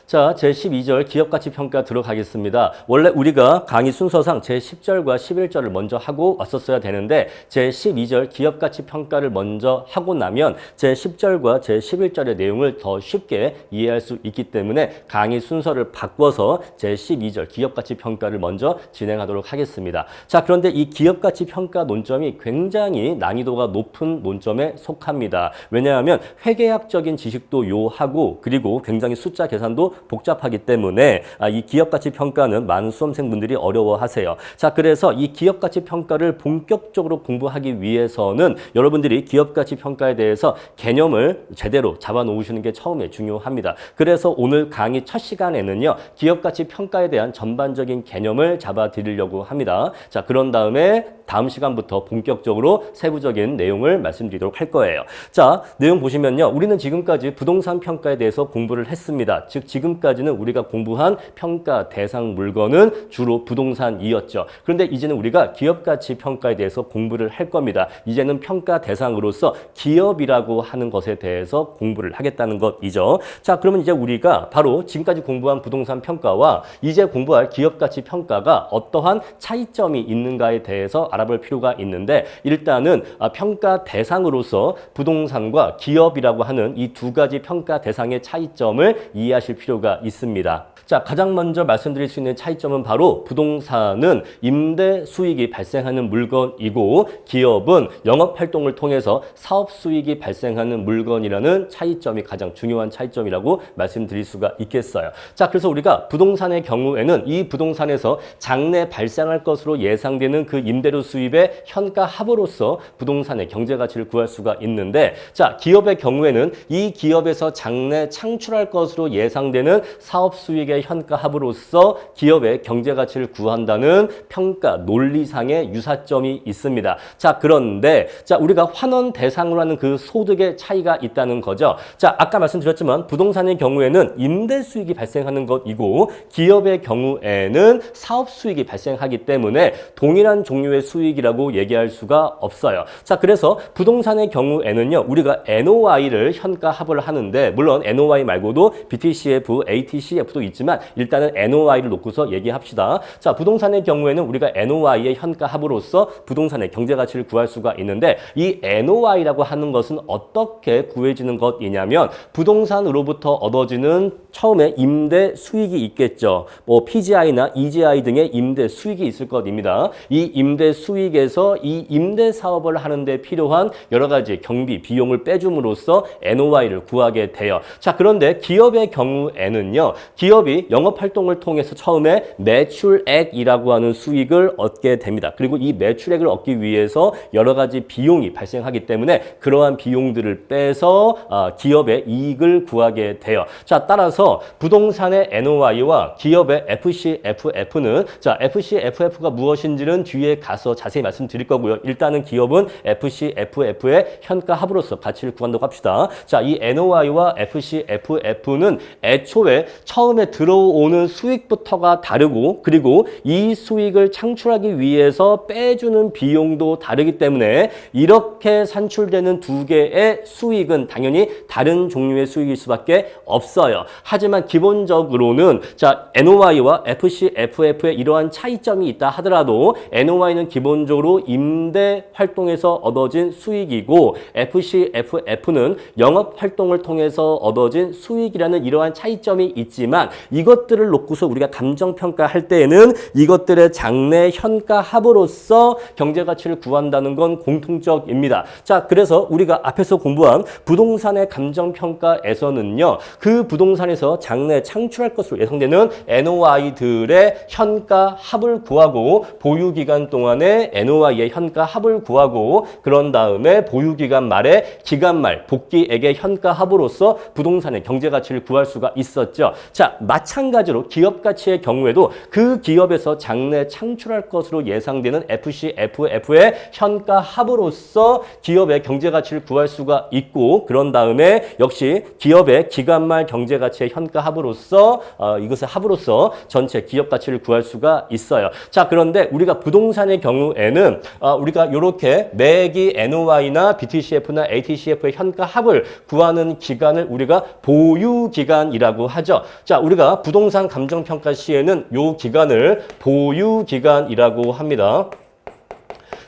자, 제12절 기업가치평가 들어가겠습니다. 원래 우리가 강의 순서상 제10절과 11절을 먼저 하고 왔었어야 되는데 제12절 기업가치평가를 먼저 하고 나면 제10절과 제11절의 내용을 더 쉽게 이해할 수 있기 때문에 강의 순서를 바꿔서 제12절 기업가치평가를 먼저 진행하도록 하겠습니다. 자, 그런데 이 기업가치평가 논점이 굉장히 난이도가 높은 논점에 속합니다. 왜냐하면 회계학적인 지식도 요하고 그리고 굉장히 숫자 계산도 복잡하기 때문에 이 기업가치평가는 많은 수험생분들이 어려워하세요. 자, 그래서 이 기업가치평가를 본격적으로 공부하기 위해서는 여러분들이 기업가치평가에 대해서 개념을 제대로 잡아놓으시는 게 처음에 중요합니다. 그래서 오늘 강의 첫 시간에는요, 기업가치평가에 대한 전반적인 개념을 잡아드리려고 합니다. 자, 그런 다음에 다음 시간부터 본격적으로 세부적인 내용을 말씀드리도록 할 거예요. 자, 내용 보시면요. 우리는 지금까지 부동산 평가에 대해서 공부를 했습니다. 즉, 지금까지는 우리가 공부한 평가 대상 물건은 주로 부동산이었죠. 그런데 이제는 우리가 기업가치 평가에 대해서 공부를 할 겁니다. 이제는 평가 대상으로서 기업이라고 하는 것에 대해서 공부를 하겠다는 것이죠. 자, 그러면 이제 우리가 바로 지금까지 공부한 부동산 평가와 이제 공부할 기업가치 평가가 어떠한 차이점이 있는가에 대해서 알아볼 필요가 있는데, 일단은 평가 대상으로서 부동산과 기업이라고 하는 이 두 가지 평가 대상의 차이점을 이해하실 필요가 있습니다. 자, 가장 먼저 말씀드릴 수 있는 차이점은 바로 부동산은 임대 수익이 발생하는 물건이고 기업은 영업 활동을 통해서 사업 수익이 발생하는 물건이라는 차이점이 가장 중요한 차이점이라고 말씀드릴 수가 있겠어요. 자, 그래서 우리가 부동산의 경우에는 이 부동산에서 장래 발생할 것으로 예상되는 그 임대료 수입의 현가 합으로서 부동산의 경제 가치를 구할 수가 있는데, 자, 기업의 경우에는 이 기업에서 장래 창출할 것으로 예상되는 사업 수익의 현가 합으로서 기업의 경제 가치를 구한다는 평가 논리상의 유사점이 있습니다. 자, 그런데 자, 우리가 환원 대상으로 하는 그 소득의 차이가 있다는 거죠. 자, 아까 말씀드렸지만 부동산의 경우에는 임대 수익이 발생하는 것이고 기업의 경우에는 사업 수익이 발생하기 때문에 동일한 종류의 수익이라고 얘기할 수가 없어요. 자, 그래서 부동산의 경우에는요, 우리가 NOI를 현가 합을 하는데, 물론 NOI 말고도 BTCF, ATCF도 있지만 일단은 NOI를 놓고서 얘기합시다. 자, 부동산의 경우에는 우리가 NOI의 현가 합으로서 부동산의 경제 가치를 구할 수가 있는데, 이 NOI라고 하는 것은 어떻게 구해지는 것이냐면 부동산으로부터 얻어지는 처음에 임대 수익이 있겠죠. 뭐 PGI나 EGI 등의 임대 수익이 있을 것입니다. 이 임대 수익에서 이 임대 사업을 하는데 필요한 여러 가지 경비 비용을 빼줌으로써 NOI를 구하게 돼요. 자, 그런데 기업의 경우에는요, 기업이 영업 활동을 통해서 처음에 매출액이라고 하는 수익을 얻게 됩니다. 그리고 이 매출액을 얻기 위해서 여러 가지 비용이 발생하기 때문에 그러한 비용들을 빼서 기업의 이익을 구하게 돼요. 자, 따라서 부동산의 NOI와 기업의 FCFF는, 자, FCFF가 무엇인지는 뒤에 가서 자세히 말씀드릴 거고요. 일단은 기업은 FCFF의 현가 합으로서 가치를 구한다고 합시다. 자, 이 NOI와 FCFF는 애초에 처음에 들어오는 수익부터가 다르고 그리고 이 수익을 창출하기 위해서 빼주는 비용도 다르기 때문에 이렇게 산출되는 두 개의 수익은 당연히 다른 종류의 수익일 수밖에 없어요. 하지만 기본적으로는, 자, NOI와 FCFF의 이러한 차이점이 있다 하더라도 NOI는 기본적으로 임대 활동에서 얻어진 수익이고 FCFF는 영업 활동을 통해서 얻어진 수익이라는 이러한 차이점이 있지만, 이것들을 놓고서 우리가 감정평가할 때에는 이것들의 장래 현가 합으로서 경제 가치를 구한다는 건 공통적입니다. 자, 그래서 우리가 앞에서 공부한 부동산의 감정평가에서는요, 그 부동산에서 장래 창출할 것으로 예상되는 NOI들의 현가 합을 구하고 보유기간 동안에 NOI의 현가 합을 구하고 그런 다음에 보유기간 말에 기간 말 복귀액의 현가 합으로서 부동산의 경제 가치를 구할 수가 있었죠. 자, 마찬가지로 기업 가치의 경우에도 그 기업에서 장래 창출할 것으로 예상되는 FCFF의 현가 합으로서 기업의 경제 가치를 구할 수가 있고, 그런 다음에 역시 기업의 기간 말 경제 가치의 현가 합으로서 이것의 합으로서 전체 기업 가치를 구할 수가 있어요. 자, 그런데 우리가 부동산의 경우에는 우리가 이렇게 매기 NOI나 BTCF나 ATCF의 현가 합을 구하는 기간을 우리가 보유 기간이라고 기간이라고 하죠. 자, 우리가 부동산 감정평가 시에는 요 기간을 보유기간이라고 합니다.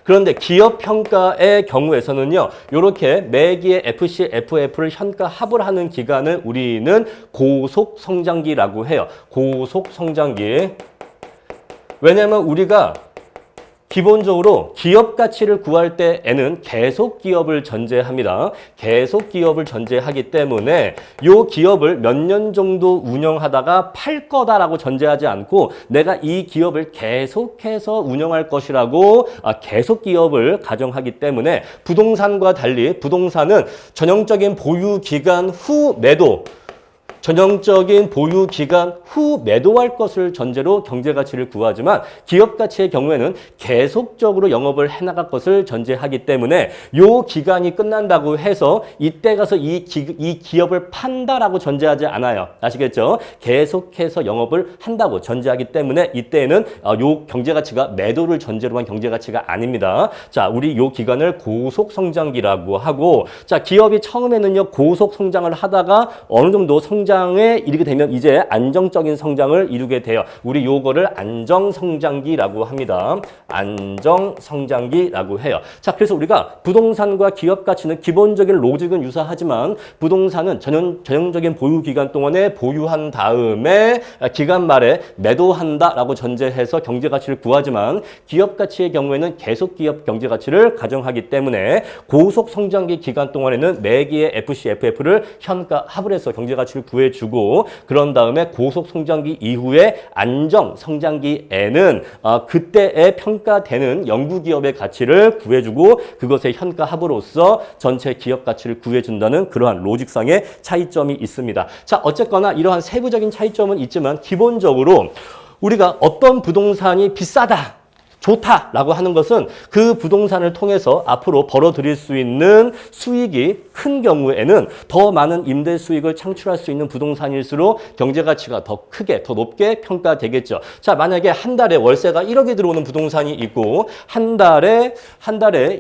그런데 기업평가의 경우에서는요, 이렇게 매기의 FC, FF를 현가 합을 하는 기간을 우리는 고속성장기라고 해요. 고속성장기. 왜냐면 우리가 기본적으로 기업 가치를 구할 때에는 계속 기업을 전제합니다. 계속 기업을 전제하기 때문에 이 기업을 몇 년 정도 운영하다가 팔 거다라고 전제하지 않고 내가 이 기업을 계속해서 운영할 것이라고 계속 기업을 가정하기 때문에 부동산과 달리 부동산은 전형적인 보유 기간 후 매도, 전형적인 보유 기간 후 매도할 것을 전제로 경제가치를 구하지만 기업가치의 경우에는 계속적으로 영업을 해나갈 것을 전제하기 때문에 요 기간이 끝난다고 해서 이때 가서 이 기업을 판다라고 전제하지 않아요. 아시겠죠? 계속해서 영업을 한다고 전제하기 때문에 이때에는 요 경제가치가 매도를 전제로 한 경제가치가 아닙니다. 자, 우리 요 기간을 고속성장기라고 하고, 자, 기업이 처음에는요 고속성장을 하다가 어느 정도 성장에 이르게 되면 이제 안정적인 성장을 이루게 돼요. 우리 요거를 안정성장기라고 합니다. 안정성장기라고 해요. 자, 그래서 우리가 부동산과 기업 가치는 기본적인 로직은 유사하지만 부동산은 전형적인 보유 기간 동안에 보유한 다음에 기간 말에 매도한다라고 전제해서 경제 가치를 구하지만 기업 가치의 경우에는 계속 기업 경제 가치를 가정하기 때문에 고속 성장기 기간 동안에는 매기의 FC, FF를 현가 합을 해서 경제 가치를 구해주고, 그런 다음에 고속 성장기 이후에 안정 성장기에는 그때에 평가되는 영구 기업의 가치를 구해주고 그것의 현가 합으로서 전체 기업 가치를 구해준다는 그러한 로직상의 차이점이 있습니다. 자, 어쨌거나 이러한 세부적인 차이점은 있지만 기본적으로 우리가 어떤 부동산이 비싸다, 좋다라고 하는 것은 그 부동산을 통해서 앞으로 벌어들일 수 있는 수익이 큰 경우에는 더 많은 임대 수익을 창출할 수 있는 부동산일수록 경제가치가 더 크게, 더 높게 평가되겠죠. 자, 만약에 한 달에 월세가 1억이 들어오는 부동산이 있고 한 달에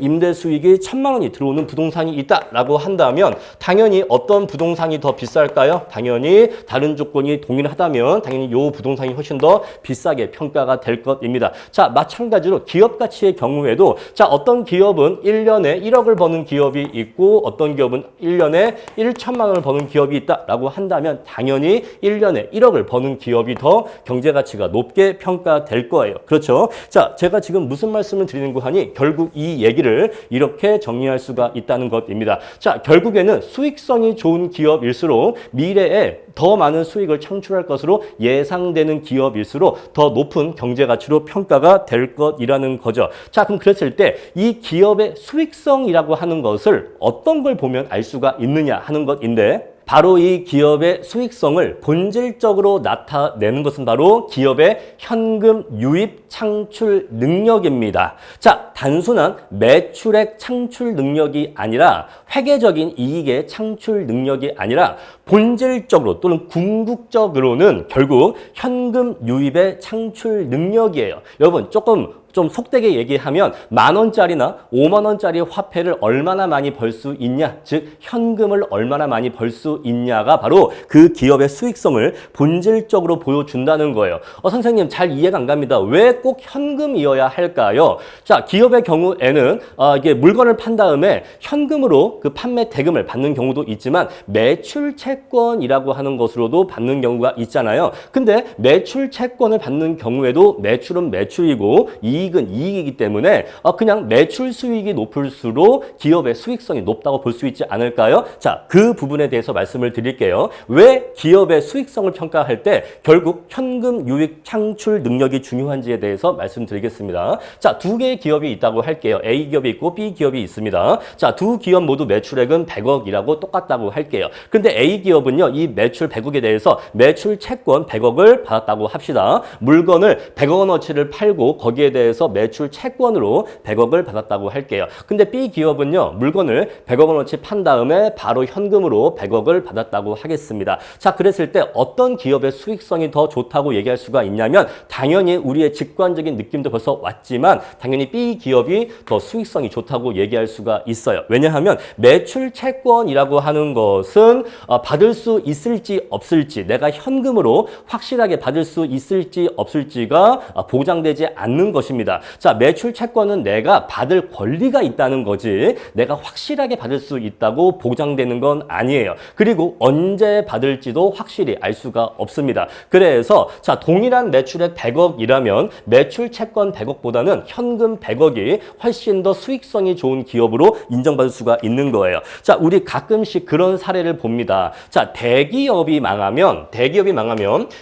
임대 수익이 1,000만 원이 들어오는 부동산이 있다라고 한다면 당연히 어떤 부동산이 더 비쌀까요? 당연히 다른 조건이 동일하다면 당연히 이 부동산이 훨씬 더 비싸게 평가가 될 것입니다. 자, 마찬가지로 기업 가치의 경우에도, 자, 어떤 기업은 1년에 1억을 버는 기업이 있고 어떤 기업은 1년에 1천만 원을 버는 기업이 있다라고 한다면 당연히 1년에 1억을 버는 기업이 더 경제 가치가 높게 평가될 거예요. 그렇죠? 자, 제가 지금 무슨 말씀을 드리는고 하니 결국 이 얘기를 이렇게 정리할 수가 있다는 것입니다. 자, 결국에는 수익성이 좋은 기업일수록 미래에 더 많은 수익을 창출할 것으로 예상되는 기업일수록 더 높은 경제 가치로 평가가 될 것이라는 거죠. 자, 그럼 그랬을 때 이 기업의 수익성이라고 하는 것을 어떤 걸 보면 알 수가 있느냐 하는 것인데, 바로 이 기업의 수익성을 본질적으로 나타내는 것은 바로 기업의 현금 유입 창출 능력입니다. 자, 단순한 매출액 창출 능력이 아니라 회계적인 이익의 창출 능력이 아니라 본질적으로 또는 궁극적으로는 결국 현금 유입의 창출 능력이에요. 여러분, 좀 속되게 얘기하면 10,000원짜리나 50,000원짜리 화폐를 얼마나 많이 벌 수 있냐, 즉 현금을 얼마나 많이 벌 수 있냐가 바로 그 기업의 수익성을 본질적으로 보여준다는 거예요. 선생님 잘 이해가 안 갑니다. 왜 꼭 현금이어야 할까요? 자, 기업의 경우에는 이게 물건을 판 다음에 현금으로 그 판매 대금을 받는 경우도 있지만 매출 채권이라고 하는 것으로도 받는 경우가 있잖아요. 근데 매출 채권을 받는 경우에도 매출은 매출이고 이익은 이익이기 때문에 그냥 매출 수익이 높을수록 기업의 수익성이 높다고 볼 수 있지 않을까요? 자, 그 부분에 대해서 말씀을 드릴게요. 왜 기업의 수익성을 평가할 때 결국 현금 유입 창출 능력이 중요한지에 대해서 말씀드리겠습니다. 자, 두 개의 기업이 있다고 할게요. A 기업이 있고 B 기업이 있습니다. 자, 두 기업 모두 매출액은 100억이라고 똑같다고 할게요. 근데 A 기업은요, 이 매출 100억에 대해서 매출 채권 100억을 받았다고 합시다. 물건을 100억 원어치를 팔고 거기에 대해서 대해서 매출 채권으로 100억을 받았다고 할게요. 근데 B 기업은요, 물건을 100억 원어치 판 다음에 바로 현금으로 100억을 받았다고 하겠습니다. 자, 그랬을 때 어떤 기업의 수익성이 더 좋다고 얘기할 수가 있냐면 당연히 우리의 직관적인 느낌도 벌써 왔지만 당연히 B 기업이 더 수익성이 좋다고 얘기할 수가 있어요. 왜냐하면 매출 채권이라고 하는 것은 받을 수 있을지 없을지, 내가 현금으로 확실하게 받을 수 있을지 없을지가 보장되지 않는 것입니다. 자, 매출 채권은 내가 받을 권리가 있다는 거지 내가 확실하게 받을 수 있다고 보장되는 건 아니에요. 그리고 언제 받을지도 확실히 알 수가 없습니다. 그래서 자, 동일한 매출의 100억이라면 매출 채권 100억보다는 현금 100억이 훨씬 더 수익성이 좋은 기업으로 인정받을 수가 있는 거예요. 자, 우리 가끔씩 그런 사례를 봅니다. 자, 대기업이 망하면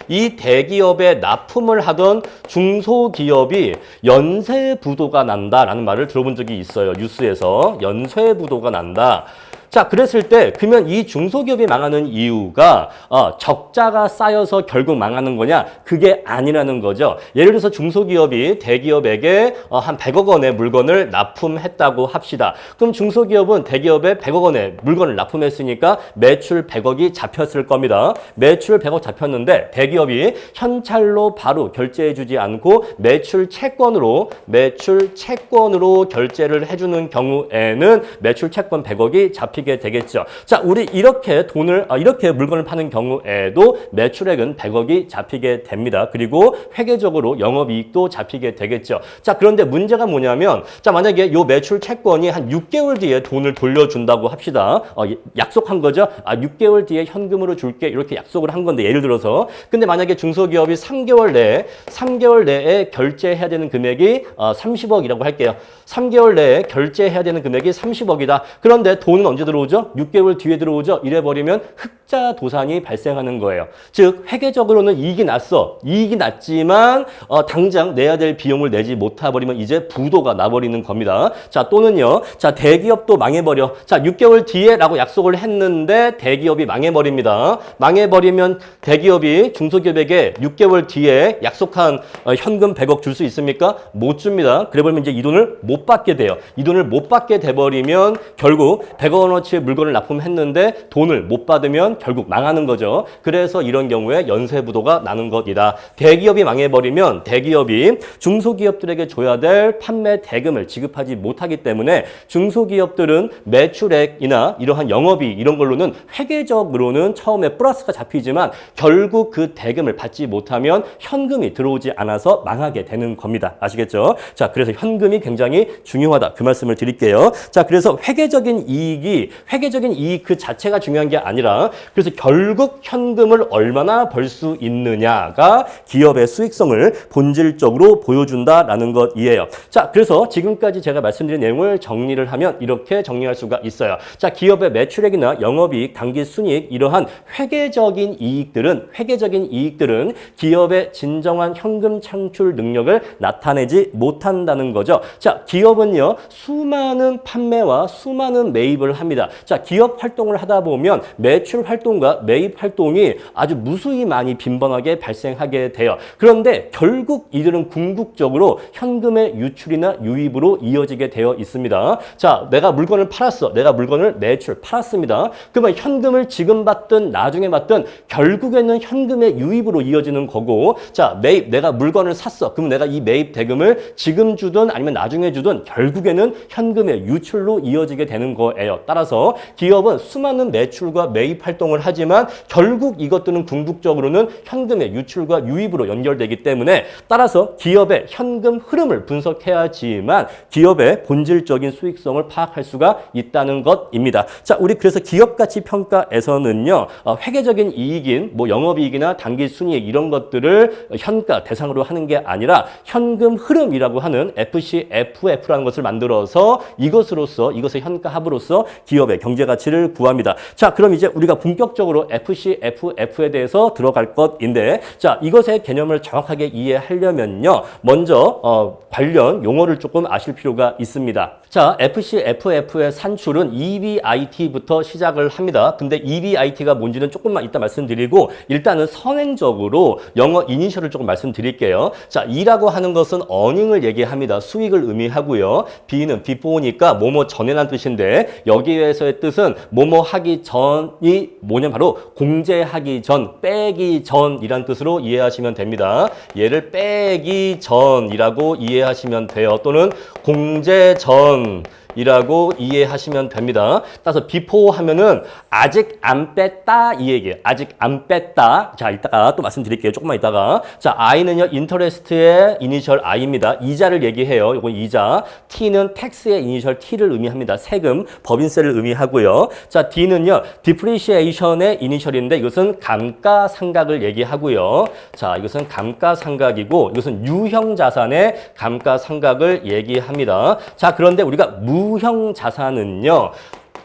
이 대기업에 납품을 하던 중소기업이 연쇄부도가 난다라는 말을 들어본 적이 있어요. 뉴스에서 연쇄부도가 난다. 자, 그랬을 때 그러면 이 중소기업이 망하는 이유가 적자가 쌓여서 결국 망하는 거냐? 그게 아니라는 거죠. 예를 들어서 중소기업이 대기업에게 한 100억 원의 물건을 납품했다고 합시다. 그럼 중소기업은 대기업에 100억 원의 물건을 납품했으니까 매출 100억이 잡혔을 겁니다. 매출 100억 잡혔는데 대기업이 현찰로 바로 결제해주지 않고 매출 채권으로 결제를 해주는 경우에는 매출 채권 100억이 잡히게 되겠죠. 자, 우리 이렇게 물건을 파는 경우에도 매출액은 100억이 잡히게 됩니다. 그리고 회계적으로 영업이익도 잡히게 되겠죠. 자, 그런데 문제가 뭐냐면, 자, 만약에 요 매출 채권이 한 6개월 뒤에 돈을 돌려준다고 합시다. 약속한 거죠. 6개월 뒤에 현금으로 줄게 이렇게 약속을 한 건데 예를 들어서 근데 만약에 중소기업이 3개월 내에 결제해야 되는 금액이 30억이라고 할게요. 3개월 내에 결제해야 되는 금액이 30억이다. 그런데 돈은 언제 들어오죠? 6개월 뒤에 들어오죠? 이래버리면 흑자 도산이 발생하는 거예요. 즉 회계적으로는 이익이 났지만 당장 내야 될 비용을 내지 못해버리면 이제 부도가 나버리는 겁니다. 자, 또는요. 자, 대기업도 망해버려. 자, 6개월 뒤에라고 약속을 했는데 대기업이 망해버립니다. 망해버리면 대기업이 중소기업에게 6개월 뒤에 약속한 현금 100억 줄 수 있습니까? 못 줍니다. 그래버리면 이제 이 돈을 못 받게 돼요. 이 돈을 못 받게 돼버리면 결국 100억 원어치의 물건을 납품했는데 돈을 못 받으면 결국 망하는 거죠. 그래서 이런 경우에 연쇄부도가 나는 것이다. 대기업이 망해버리면 대기업이 중소기업들에게 줘야 될 판매 대금을 지급하지 못하기 때문에 중소기업들은 매출액이나 이러한 영업이익 이런 걸로는 회계적으로는 처음에 플러스가 잡히지만 결국 그 대금을 받지 못하면 현금이 들어오지 않아서 망하게 되는 겁니다. 아시겠죠? 자, 그래서 현금이 굉장히 중요하다. 그 말씀을 드릴게요. 자, 그래서 회계적인 이익 그 자체가 중요한 게 아니라 그래서 결국 현금을 얼마나 벌 수 있느냐가 기업의 수익성을 본질적으로 보여준다라는 것이에요. 자, 그래서 지금까지 제가 말씀드린 내용을 정리를 하면 이렇게 정리할 수가 있어요. 자, 기업의 매출액이나 영업이익, 당기순이익 이러한 회계적인 이익들은 기업의 진정한 현금 창출 능력을 나타내지 못한다는 거죠. 자, 기업은요 수많은 판매와 수많은 매입을 합니다. 자, 기업 활동을 하다 보면 매출 활동과 매입 활동이 아주 무수히 많이 빈번하게 발생하게 돼요. 그런데 결국 이들은 궁극적으로 현금의 유출이나 유입으로 이어지게 되어 있습니다. 자, 내가 물건을 매출 팔았습니다. 그러면 현금을 지금 받든 나중에 받든 결국에는 현금의 유입으로 이어지는 거고, 자, 매입, 내가 물건을 샀어. 그럼 내가 이 매입 대금을 지금 주든 아니면 나중에 주든 결국에는 현금의 유출로 이어지게 되는 거예요. 따라서 기업은 수많은 매출과 매입 활동을 하지만 결국 이것들은 궁극적으로는 현금의 유출과 유입으로 연결되기 때문에 따라서 기업의 현금 흐름을 분석해야지만 기업의 본질적인 수익성을 파악할 수가 있다는 것입니다. 자, 우리 그래서 기업가치 평가에서는요, 회계적인 이익인 뭐 영업이익이나 당기순이익 이런 것들을 현가 대상으로 하는 게 아니라 현금 흐름이라고 하는 FCFF라는 것을 만들어서 이것의 현가 합으로서 기업의 경제 가치를 구합니다. 자, 그럼 이제 우리가 본격적으로 FCFF에 대해서 들어갈 것인데, 자, 이것의 개념을 정확하게 이해하려면요, 먼저 관련 용어를 조금 아실 필요가 있습니다. 자, FCFF의 산출은 EBIT부터 시작을 합니다. 근데 EBIT가 뭔지는 조금만 이따 말씀드리고 일단은 선행적으로 영어 이니셜을 조금 말씀드릴게요. 자, E라고 하는 것은 earning을 얘기합니다. 수익을 의미하고요. B는 before니까 뭐뭐 전에란 뜻인데 여기에서의 뜻은 뭐뭐 하기 전이 뭐냐면 바로 공제하기 전, 빼기 전이란 뜻으로 이해하시면 됩니다. 얘를 빼기 전이라고 이해하시면 돼요. 또는 공제 전 이라고 이해하시면 됩니다. 따라서 before 하면은 아직 안 뺐다 이 얘기예요. 아직 안 뺐다. 자, 이따가 또 말씀드릴게요. 조금만 이따가. 자, I는요, interest의 이니셜 I입니다. 이자를 얘기해요. 이건 이자. T는 tax의 이니셜 T를 의미합니다. 세금, 법인세를 의미하고요. 자, D는요, depreciation의 이니셜인데 이것은 감가상각을 얘기하고요. 자, 이것은 감가상각이고 이것은 유형자산의 감가상각을 얘기합니다. 자, 그런데 우리가 무형자산은요.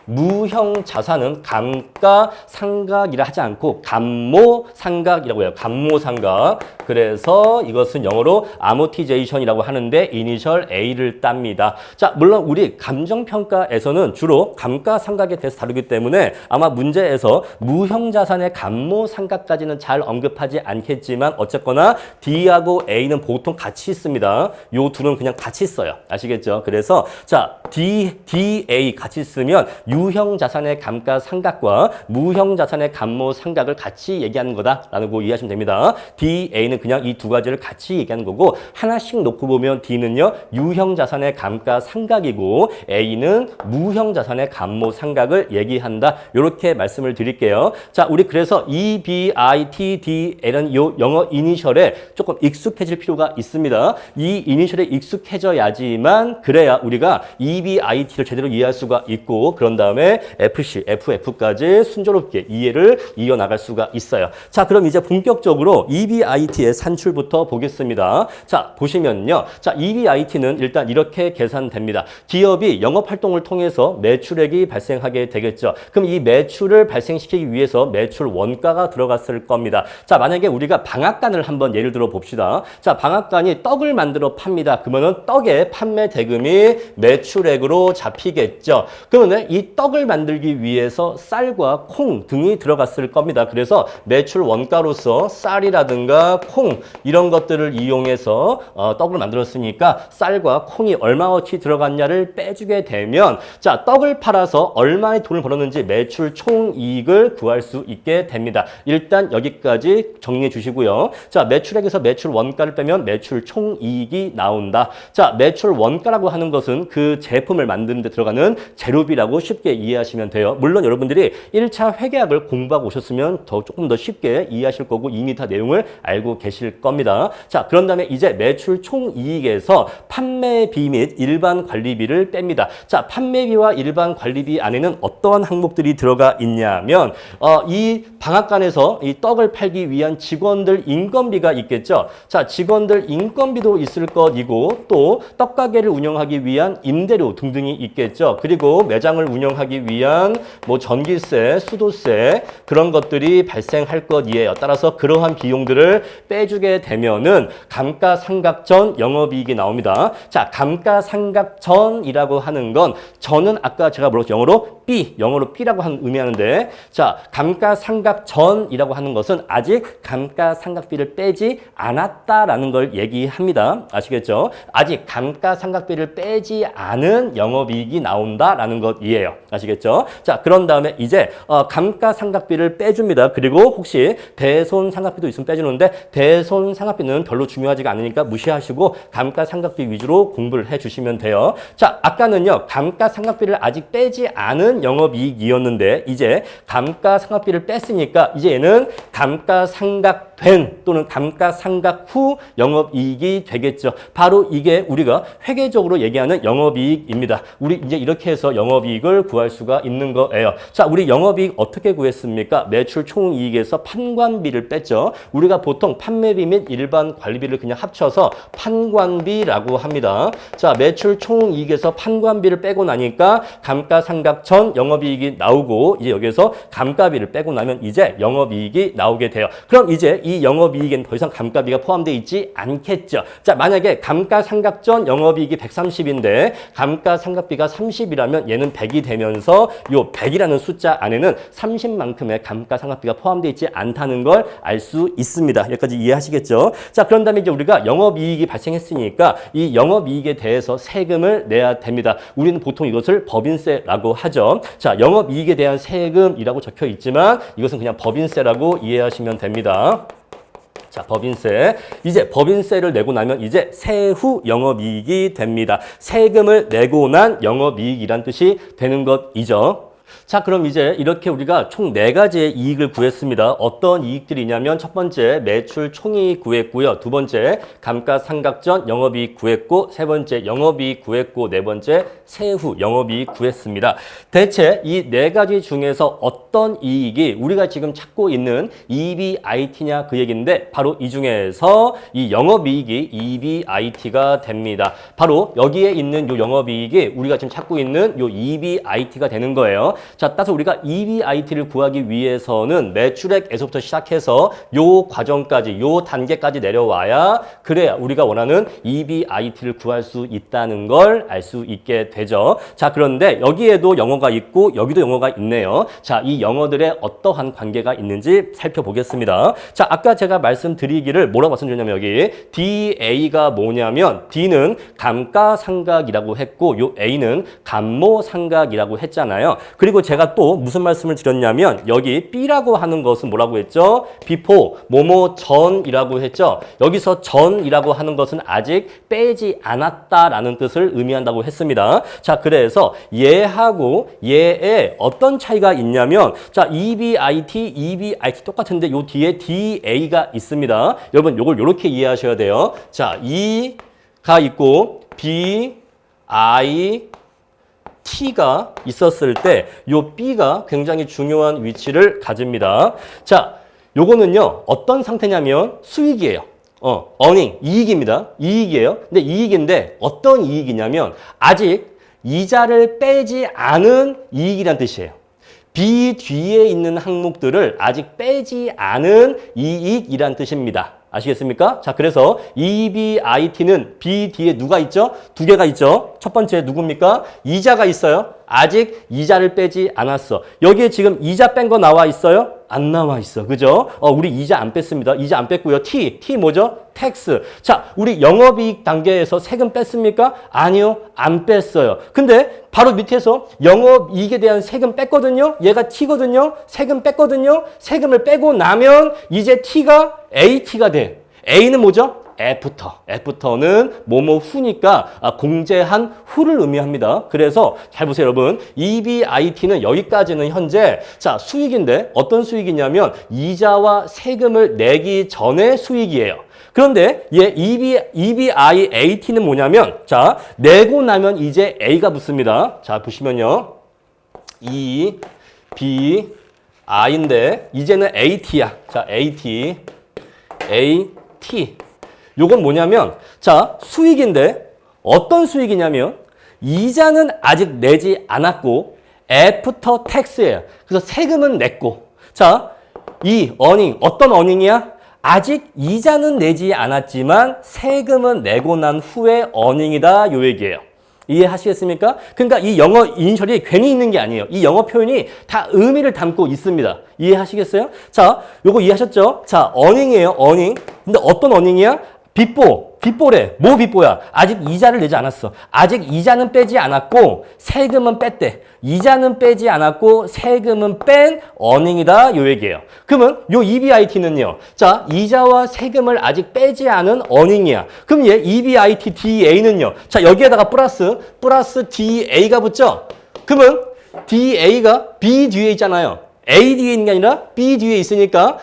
무형자산은 감가상각이라 하지 않고 감모상각이라고 해요. 감모상각. 그래서 이것은 영어로 amortization이라고 하는데 이니셜 A를 땁니다. 자, 물론 우리 감정평가에서는 주로 감가상각에 대해서 다루기 때문에 아마 문제에서 무형자산의 감모상각까지는 잘 언급하지 않겠지만 어쨌거나 D하고 A는 보통 같이 있습니다. 요 둘은 그냥 같이 써요. 아시겠죠? 그래서 자, DA 같이 쓰면 유형자산의 감가상각과 무형자산의 감모상각을 같이 얘기하는 거다라는 거 이해하시면 됩니다. DA는 그냥 이 두 가지를 같이 얘기하는 거고 하나씩 놓고 보면 D는요. 유형자산의 감가상각이고 A는 무형자산의 감모상각을 얘기한다. 이렇게 말씀을 드릴게요. 자, 우리 그래서 EBITDA는 요 영어 이니셜에 조금 익숙해질 필요가 있습니다. 이 이니셜에 익숙해져야지만 그래야 우리가 EBIT를 제대로 이해할 수가 있고 그런 다음에 FC, FF까지 순조롭게 이해를 이어나갈 수가 있어요. 자, 그럼 이제 본격적으로 EBIT의 산출부터 보겠습니다. 자, 보시면요. 자, EBIT는 일단 이렇게 계산됩니다. 기업이 영업활동을 통해서 매출액이 발생하게 되겠죠. 그럼 이 매출을 발생시키기 위해서 매출 원가가 들어갔을 겁니다. 자, 만약에 우리가 방앗간을 한번 예를 들어 봅시다. 자, 방앗간이 떡을 만들어 팝니다. 그러면은 떡의 판매 대금이 매출액으로 잡히겠죠. 그러면 이 떡을 만들기 위해서 쌀과 콩 등이 들어갔을 겁니다. 그래서 매출 원가로서 쌀이라든가 콩 이런 것들을 이용해서 떡을 만들었으니까 쌀과 콩이 얼마어치 들어갔냐를 빼주게 되면 자, 떡을 팔아서 얼마의 돈을 벌었는지 매출 총이익을 구할 수 있게 됩니다. 일단 여기까지 정리해 주시고요. 자, 매출액에서 매출 원가를 빼면 매출 총이익이 나온다. 자, 매출 원가라고 하는 것은 그 제품을 만드는 데 들어가는 재료비라고 쉽게 이해하시면 돼요. 물론 여러분들이 1차 회계학을 공부하고 오셨으면 조금 더 쉽게 이해하실 거고 이미 다 내용을 알고 계실 겁니다. 자, 그런 다음에 이제 매출 총이익에서 판매비 및 일반 관리비를 뺍니다. 자, 판매비와 일반 관리비 안에는 어떠한 항목들이 들어가 있냐면 이 방앗간에서 이 떡을 팔기 위한 직원들 인건비가 있겠죠. 자, 직원들 인건비도 있을 것이고 또 떡가게를 운영하기 위한 임대료 등등이 있겠죠. 그리고 매장을 운영하기 위한 뭐 전기세, 수도세 그런 것들이 발생할 것이에요. 따라서 그러한 비용들을 빼주게 되면은 감가상각전 영업이익이 나옵니다. 자, 감가상각전이라고 하는 건 전은 아까 제가 뭐라고 영어로 B, 영어로 B라고 의미하는데 자, 감가상각전이라고 하는 것은 아직 감가상각비를 빼지 않았다라는 걸 얘기합니다. 아시겠죠? 아직 감가상각비를 빼지 않은 영업이익이 나온다라는 것이에요. 아시겠죠? 자, 그런 다음에 이제 감가상각비를 빼줍니다. 그리고 혹시 대손상각비도 있으면 빼주는데 대손상각비는 별로 중요하지가 않으니까 무시하시고 감가상각비 위주로 공부를 해주시면 돼요. 자, 아까는요. 감가상각비를 아직 빼지 않은 영업이익이었는데 이제 감가상각비를 뺐으니까 이제 얘는 감가상각된 또는 감가상각 후 영업이익이 되겠죠. 바로 이게 우리가 회계적으로 얘기하는 영업이익입니다. 우리 이제 이렇게 해서 영업이익을 구할 수가 있는 거예요. 자, 우리 영업이익 어떻게 구했습니까? 매출 총이익에서 판관비를 뺐죠. 우리가 보통 판매비 및 일반 관리비를 그냥 합쳐서 판관비라고 합니다. 자, 매출 총이익에서 판관비를 빼고 나니까 감가상각 전 영업이익이 나오고 이제 여기서 감가비를 빼고 나면 이제 영업이익이 나오게 돼요. 그럼 이제 이 영업이익엔 더 이상 감가비가 포함되어 있지 않겠죠. 자, 만약에 감가상각전 영업이익이 130인데 감가상각비가 30이라면 얘는 100이 되면서 요 100이라는 숫자 안에는 30만큼의 감가상각비가 포함되어 있지 않다는 걸 알 수 있습니다. 여기까지 이해하시겠죠? 자, 그런 다음에 이제 우리가 영업이익이 발생했으니까 이 영업이익에 대해서 세금을 내야 됩니다. 우리는 보통 이것을 법인세라고 하죠. 자, 영업이익에 대한 세금이라고 적혀 있지만 이것은 그냥 법인세라고 이해하시면 됩니다. 자, 법인세. 이제 법인세를 내고 나면 이제 세후 영업이익이 됩니다. 세금을 내고 난 영업이익이란 뜻이 되는 것이죠. 자, 그럼 이제 이렇게 우리가 총 4가지의 이익을 구했습니다. 어떤 이익들이냐면 첫 번째 매출 총이익 구했고요. 두 번째 감가상각전 영업이익 구했고, 세 번째 영업이익 구했고, 네 번째 세후 영업이익 구했습니다. 대체 이 4가지 중에서 어떤 이익이 우리가 지금 찾고 있는 EBIT냐 그 얘기인데 바로 이 중에서 이 영업이익이 EBIT가 됩니다. 바로 여기에 있는 요 영업이익이 우리가 지금 찾고 있는 요 EBIT가 되는 거예요. 자, 따라서 우리가 EBIT를 구하기 위해서는 매출액에서부터 시작해서 요 과정까지, 요 단계까지 내려와야 그래야 우리가 원하는 EBIT를 구할 수 있다는 걸 알 수 있게 되죠. 자, 그런데 여기에도 영어가 있고 여기도 영어가 있네요. 자, 이 영어들의 어떠한 관계가 있는지 살펴보겠습니다. 자, 아까 제가 말씀드리기를 뭐라고 말씀드렸냐면 여기 DA가 뭐냐면 D는 감가상각이라고 했고 요 A는 감모상각이라고 했잖아요. 그리고 제가 또 무슨 말씀을 드렸냐면 여기 B라고 하는 것은 뭐라고 했죠? before, 뭐뭐 전이라고 했죠? 여기서 전이라고 하는 것은 아직 빼지 않았다라는 뜻을 의미한다고 했습니다. 자, 그래서 얘하고 얘에 어떤 차이가 있냐면 자, EBIT 똑같은데 요 뒤에 DA가 있습니다. 여러분 요걸 요렇게 이해하셔야 돼요. 자, E가 있고 T가 있었을 때 요 B가 굉장히 중요한 위치를 가집니다. 자, 요거는요 어떤 상태냐면 수익이에요. earning, 이익입니다. 이익이에요. 근데 이익인데 어떤 이익이냐면 아직 이자를 빼지 않은 이익이란 뜻이에요. B 뒤에 있는 항목들을 아직 빼지 않은 이익이란 뜻입니다. 아시겠습니까? 자, 그래서 EBIT는 B 뒤에 누가 있죠? 2개가 있죠. 첫 번째 누굽니까? 이자가 있어요. 아직 이자를 빼지 않았어. 여기에 지금 이자 뺀 거 나와 있어요? 안 나와 있어. 그죠? 우리 이자 안 뺐습니다. 이자 안 뺐고요. T 뭐죠? 텍스. 자, 우리 영업이익 단계에서 세금 뺐습니까? 아니요. 안 뺐어요. 근데 바로 밑에서 영업이익에 대한 세금 뺐거든요. 얘가 T거든요. 세금 뺐거든요. 세금을 빼고 나면 이제 T가 AT가 돼. A는 뭐죠? 애프터는 뭐뭐 후니까 공제한 후를 의미합니다. 그래서 잘 보세요, 여러분. EBIT는 여기까지는 현재 자, 수익인데 어떤 수익이냐면 이자와 세금을 내기 전의 수익이에요. 그런데 얘 EBIAT는 뭐냐면 자, 내고 나면 이제 A가 붙습니다. 자, 보시면요. EBI인데 이제는 AT야. 자, AT. 요건 뭐냐면 자, 수익인데 어떤 수익이냐면 이자는 아직 내지 않았고 애프터 텍스예요. 그래서 세금은 냈고 자, 이 어닝 어떤 어닝이야? 아직 이자는 내지 않았지만 세금은 내고 난 후에 어닝이다 요 얘기예요. 이해하시겠습니까? 그러니까 이 영어 인셜이 괜히 있는 게 아니에요. 이 영어 표현이 다 의미를 담고 있습니다. 이해하시겠어요? 자, 요거 이해하셨죠? 자, 어닝이에요. 어닝. 근데 어떤 어닝이야? 빚보래. 뭐 빚보야? 아직 이자를 내지 않았어. 아직 이자는 빼지 않았고 세금은 뺐대. 이자는 빼지 않았고 세금은 뺀 어닝이다 요 얘기예요. 그러면 요 EBIT는요. 자, 이자와 세금을 아직 빼지 않은 어닝이야. 그럼 얘 EBIT DA는요. 자, 여기에다가 플러스 DA가 붙죠. 그러면 DA가 B 뒤에 있잖아요. A 뒤에 있는 게 아니라 B 뒤에 있으니까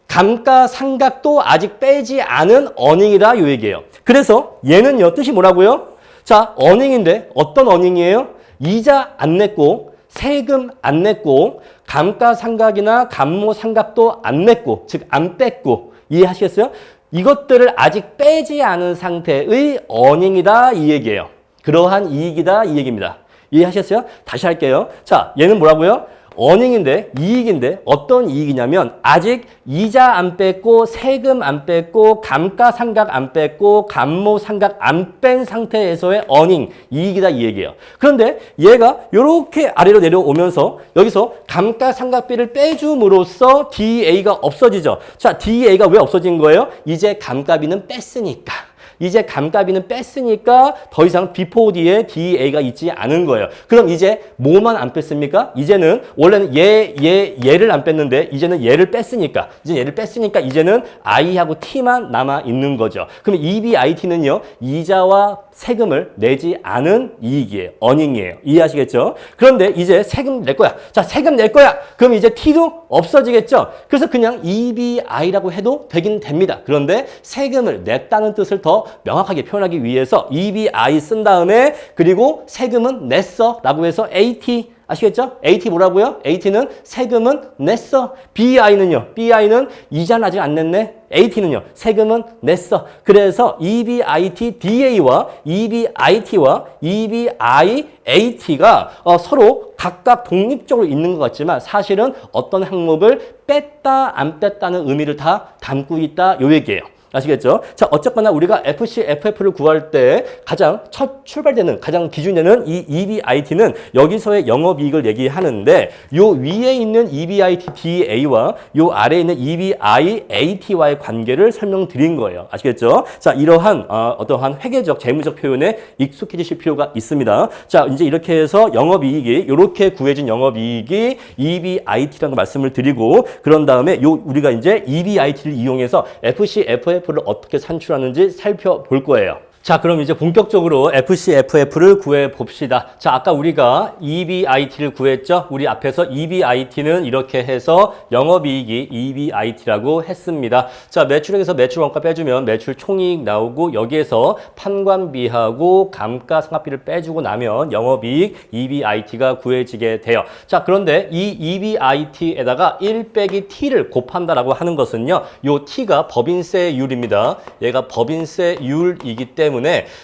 감가상각도 아직 빼지 않은 어닝이다 요 얘기예요. 그래서 얘는요 뜻이 뭐라고요? 자, 어닝인데 어떤 어닝이에요? 이자 안 냈고 세금 안 냈고 감가상각이나 감모상각도 안 냈고 즉 안 뺐고 이해하시겠어요? 이것들을 아직 빼지 않은 상태의 어닝이다 이 얘기예요. 그러한 이익이다 이 얘기입니다. 이해하셨어요? 다시 할게요. 자, 얘는 뭐라고요? 어닝인데 이익인데 어떤 이익이냐면 아직 이자 안 뺐고 세금 안 뺐고 감가상각 안 뺐고 감모상각 안 뺀 상태에서의 어닝 이익이다 이 얘기예요. 그런데 얘가 이렇게 아래로 내려오면서 여기서 감가상각비를 빼줌으로써 DA가 없어지죠. 자, DA가 왜 없어진 거예요? 이제 감가비는 뺐으니까. 이제 감가비는 뺐으니까 더 이상 B4D에 DA가 있지 않은 거예요. 그럼 이제 뭐만 안 뺐습니까? 이제는 원래는 얘를 안 뺐는데 이제는 얘를 뺐으니까 이제는 I하고 T만 남아 있는 거죠. 그럼 EBIT는요. 이자와 세금을 내지 않은 이익이에요. 어닝이에요. 이해하시겠죠? 그런데 이제 세금 낼 거야. 자, 세금 낼 거야. 그럼 이제 T도 없어지겠죠? 그래서 그냥 EBI라고 해도 되긴 됩니다. 그런데 세금을 냈다는 뜻을 더 명확하게 표현하기 위해서 EBI 쓴 다음에 그리고 세금은 냈어 라고 해서 AT 아시겠죠? AT 뭐라고요? AT는 세금은 냈어. BI는요? BI는 이자는 아직 안 냈네. AT는요? 세금은 냈어. 그래서 EBIT DA와 EBIT와 EBIAT가 서로 각각 독립적으로 있는 것 같지만 사실은 어떤 항목을 뺐다 안 뺐다는 의미를 다 담고 있다 요 얘기예요. 아시겠죠? 자, 어쨌거나 우리가 FC, FF를 구할 때 가장 첫 출발되는, 가장 기준되는 이 EBIT는 여기서의 영업이익을 얘기하는데 요 위에 있는 EBIT DA와 요 아래에 있는 EBIAT와의 관계를 설명드린 거예요. 아시겠죠? 자, 이러한 어떠한 회계적, 재무적 표현에 익숙해지실 필요가 있습니다. 자, 이제 이렇게 해서 영업이익이 이렇게 구해진 영업이익이 EBIT라는 말씀을 드리고 그런 다음에 요 우리가 이제 EBIT를 이용해서 FC, FF를 어떻게 산출하는지 살펴볼 거예요. 자, 그럼 이제 본격적으로 FC, FF를 구해 봅시다. 자, 아까 우리가 EBIT를 구했죠? 우리 앞에서 EBIT는 이렇게 해서 영업이익이 EBIT라고 했습니다. 자, 매출액에서 매출 원가 빼주면 매출 총이익 나오고 여기에서 판관비하고 감가상각비를 빼주고 나면 영업이익 EBIT가 구해지게 돼요. 자, 그런데 이 EBIT에다가 1 빼기 T를 곱한다라고 하는 것은요. 요 T가 법인세율입니다. 얘가 법인세율이기 때문에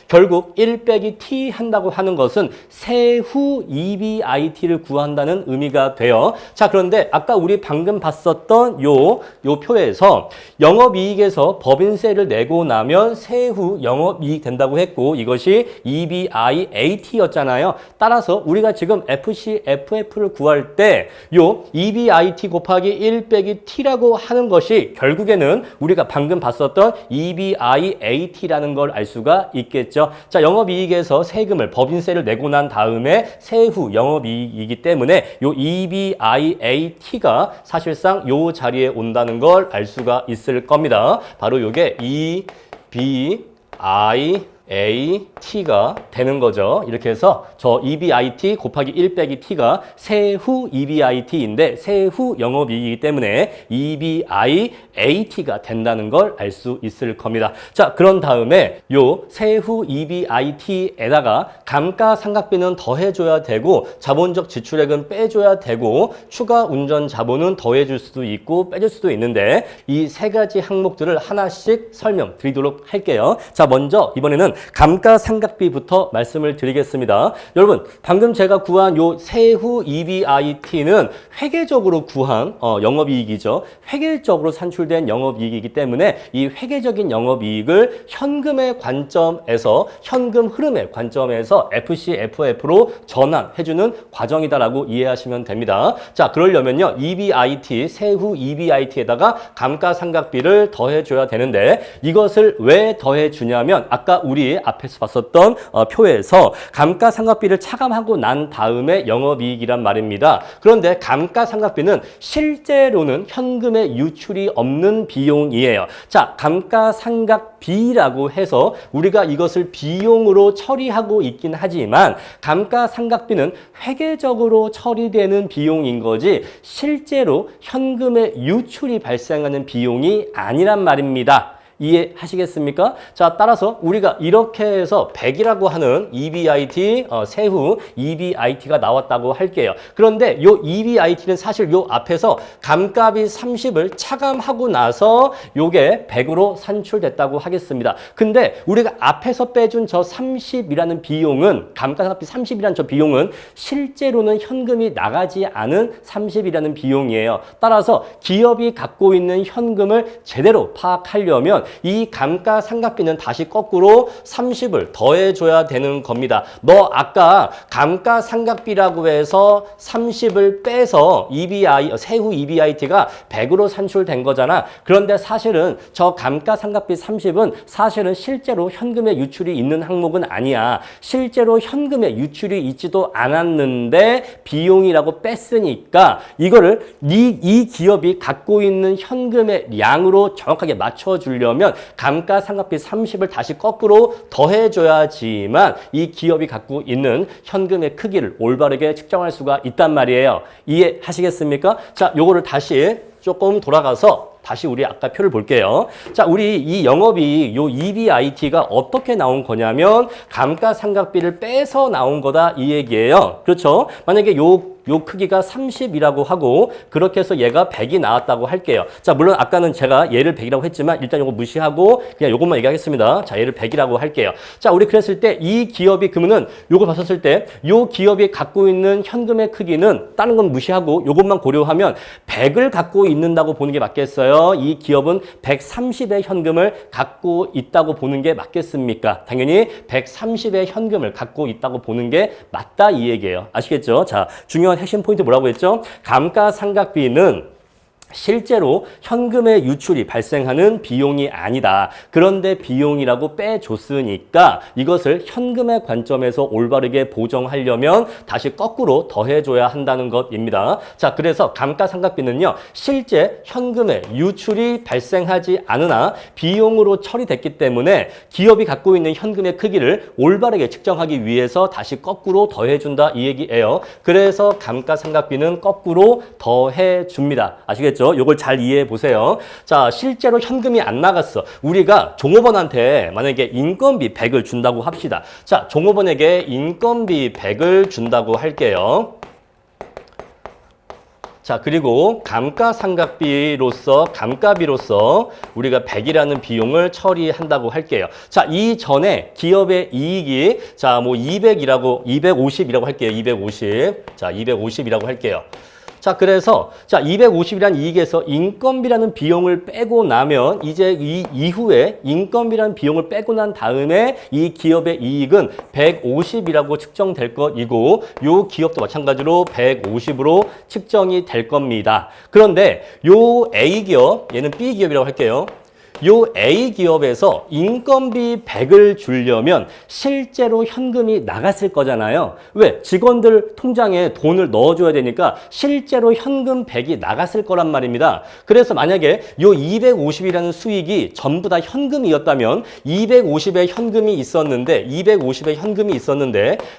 결국 1 빼기 T 한다고 하는 것은 세후 EBIT를 구한다는 의미가 돼요. 자, 그런데 아까 우리 방금 봤었던 요 표에서 영업이익에서 법인세를 내고 나면 세후 영업이익 된다고 했고 이것이 EBIAT였잖아요. 따라서 우리가 지금 FC, FF를 구할 때 요 EBIT 곱하기 1 빼기 T라고 하는 것이 결국에는 우리가 방금 봤었던 EBIAT라는 걸 알 수가 있겠죠. 자, 영업이익에서 세금을 법인세를 내고 난 다음에 세후 영업이익이기 때문에 요 EBIAT가 사실상 요 자리에 온다는 걸 알 수가 있을 겁니다. 바로 요게 EBIAT가 되는 거죠. 이렇게 해서 저 EBIT 곱하기 1 빼기 T가 세후 EBIT인데 세후 영업이익이기 때문에 EBIAT가 된다는 걸 알 수 있을 겁니다. 자, 그런 다음에 요 세후 EBIT에다가 감가상각비는 더해줘야 되고 자본적 지출액은 빼줘야 되고 추가 운전 자본은 더해줄 수도 있고 빼줄 수도 있는데 이 세 가지 항목들을 하나씩 설명드리도록 할게요. 자, 먼저 이번에는 감가상각비부터 말씀을 드리겠습니다. 여러분, 방금 제가 구한 요 세후 EBIT는 회계적으로 구한 영업이익이죠. 회계적으로 산출된 영업이익이기 때문에 이 회계적인 영업이익을 현금의 관점에서 현금 흐름의 관점에서 FC, FF로 전환해주는 과정이다라고 이해하시면 됩니다. 자, 그러려면요. EBIT, 세후 EBIT에다가 감가상각비를 더해줘야 되는데 이것을 왜 더해주냐면 아까 우리 앞에서 봤었던 표에서 감가상각비를 차감하고 난 다음에 영업이익이란 말입니다. 그런데 감가상각비는 실제로는 현금의 유출이 없는 비용이에요. 자, 감가상각비라고 해서 우리가 이것을 비용으로 처리하고 있긴 하지만 감가상각비는 회계적으로 처리되는 비용인 거지 실제로 현금의 유출이 발생하는 비용이 아니란 말입니다. 이해하시겠습니까? 자, 따라서 우리가 이렇게 해서 100이라고 하는 EBIT, 세후 EBIT가 나왔다고 할게요. 그런데 요 EBIT는 사실 요 앞에서 감값이 30을 차감하고 나서 요게 100으로 산출됐다고 하겠습니다. 근데 우리가 앞에서 빼준 저 30이라는 비용은, 감가상각비 30이라는 저 비용은 실제로는 현금이 나가지 않은 30이라는 비용이에요. 따라서 기업이 갖고 있는 현금을 제대로 파악하려면 이 감가상각비는 다시 거꾸로 30을 더해줘야 되는 겁니다. 너 아까 감가상각비라고 해서 30을 빼서 세후 EBIT가 100으로 산출된 거잖아. 그런데 사실은 저 감가상각비 30은 사실은 실제로 현금의 유출이 있는 항목은 아니야. 실제로 현금의 유출이 있지도 않았는데 비용이라고 뺐으니까 이거를 이 기업이 갖고 있는 현금의 양으로 정확하게 맞춰주려면 감가상각비 30을 다시 거꾸로 더해줘야지만 이 기업이 갖고 있는 현금의 크기를 올바르게 측정할 수가 있단 말이에요. 이해하시겠습니까? 자, 요거를 다시 조금 돌아가서 다시 우리 아까 표를 볼게요. 자, 우리 이 영업이 요 EBIT가 어떻게 나온 거냐면 감가상각비를 빼서 나온 거다 이 얘기예요. 그렇죠? 만약에 요 크기가 30이라고 하고 그렇게 해서 얘가 100이 나왔다고 할게요. 자, 물론 아까는 제가 얘를 100이라고 했지만 일단 요거 무시하고 그냥 요것만 얘기하겠습니다. 자, 얘를 100이라고 할게요. 자, 우리 그랬을 때 이 기업이 그러면은 요거 봤었을 때 요 기업이 갖고 있는 현금의 크기는 다른 건 무시하고 요것만 고려하면 100을 갖고 있는다고 보는 게 맞겠어요? 이 기업은 130의 현금을 갖고 있다고 보는 게 맞겠습니까? 당연히 130의 현금을 갖고 있다고 보는 게 맞다 이 얘기예요. 아시겠죠? 자, 중요한 핵심 포인트 뭐라고 했죠? 감가상각비는 실제로 현금의 유출이 발생하는 비용이 아니다. 그런데 비용이라고 빼줬으니까 이것을 현금의 관점에서 올바르게 보정하려면 다시 거꾸로 더해줘야 한다는 것입니다. 자, 그래서 감가상각비는요, 실제 현금의 유출이 발생하지 않으나 비용으로 처리됐기 때문에 기업이 갖고 있는 현금의 크기를 올바르게 측정하기 위해서 다시 거꾸로 더해준다 이 얘기예요. 그래서 감가상각비는 거꾸로 더해줍니다. 아시겠죠? 이걸 잘 이해해 보세요. 자, 실제로 현금이 안 나갔어. 우리가 종업원한테 만약에 인건비 100을 준다고 합시다. 자, 종업원에게 인건비 100을 준다고 할게요. 자, 그리고 감가상각비로서 감가비로서 우리가 100이라는 비용을 처리한다고 할게요. 자, 이전에 기업의 이익이 자, 뭐 250이라고 할게요. 250. 자, 250이라고 할게요. 자, 그래서 자, 250이라는 이익에서 인건비라는 비용을 빼고 나면 이제 이 이후에 인건비라는 비용을 빼고 난 다음에 이 기업의 이익은 150이라고 측정될 것이고 요 기업도 마찬가지로 150으로 측정이 될 겁니다. 그런데 요 A기업, 얘는 B기업이라고 할게요. 요 A기업에서 인건비 100을 주려면 실제로 현금이 나갔을 거잖아요. 왜? 직원들 통장에 돈을 넣어줘야 되니까 실제로 현금 100이 나갔을 거란 말입니다. 그래서 만약에 요 250이라는 수익이 전부 다 현금이었다면 250의 현금이 있었는데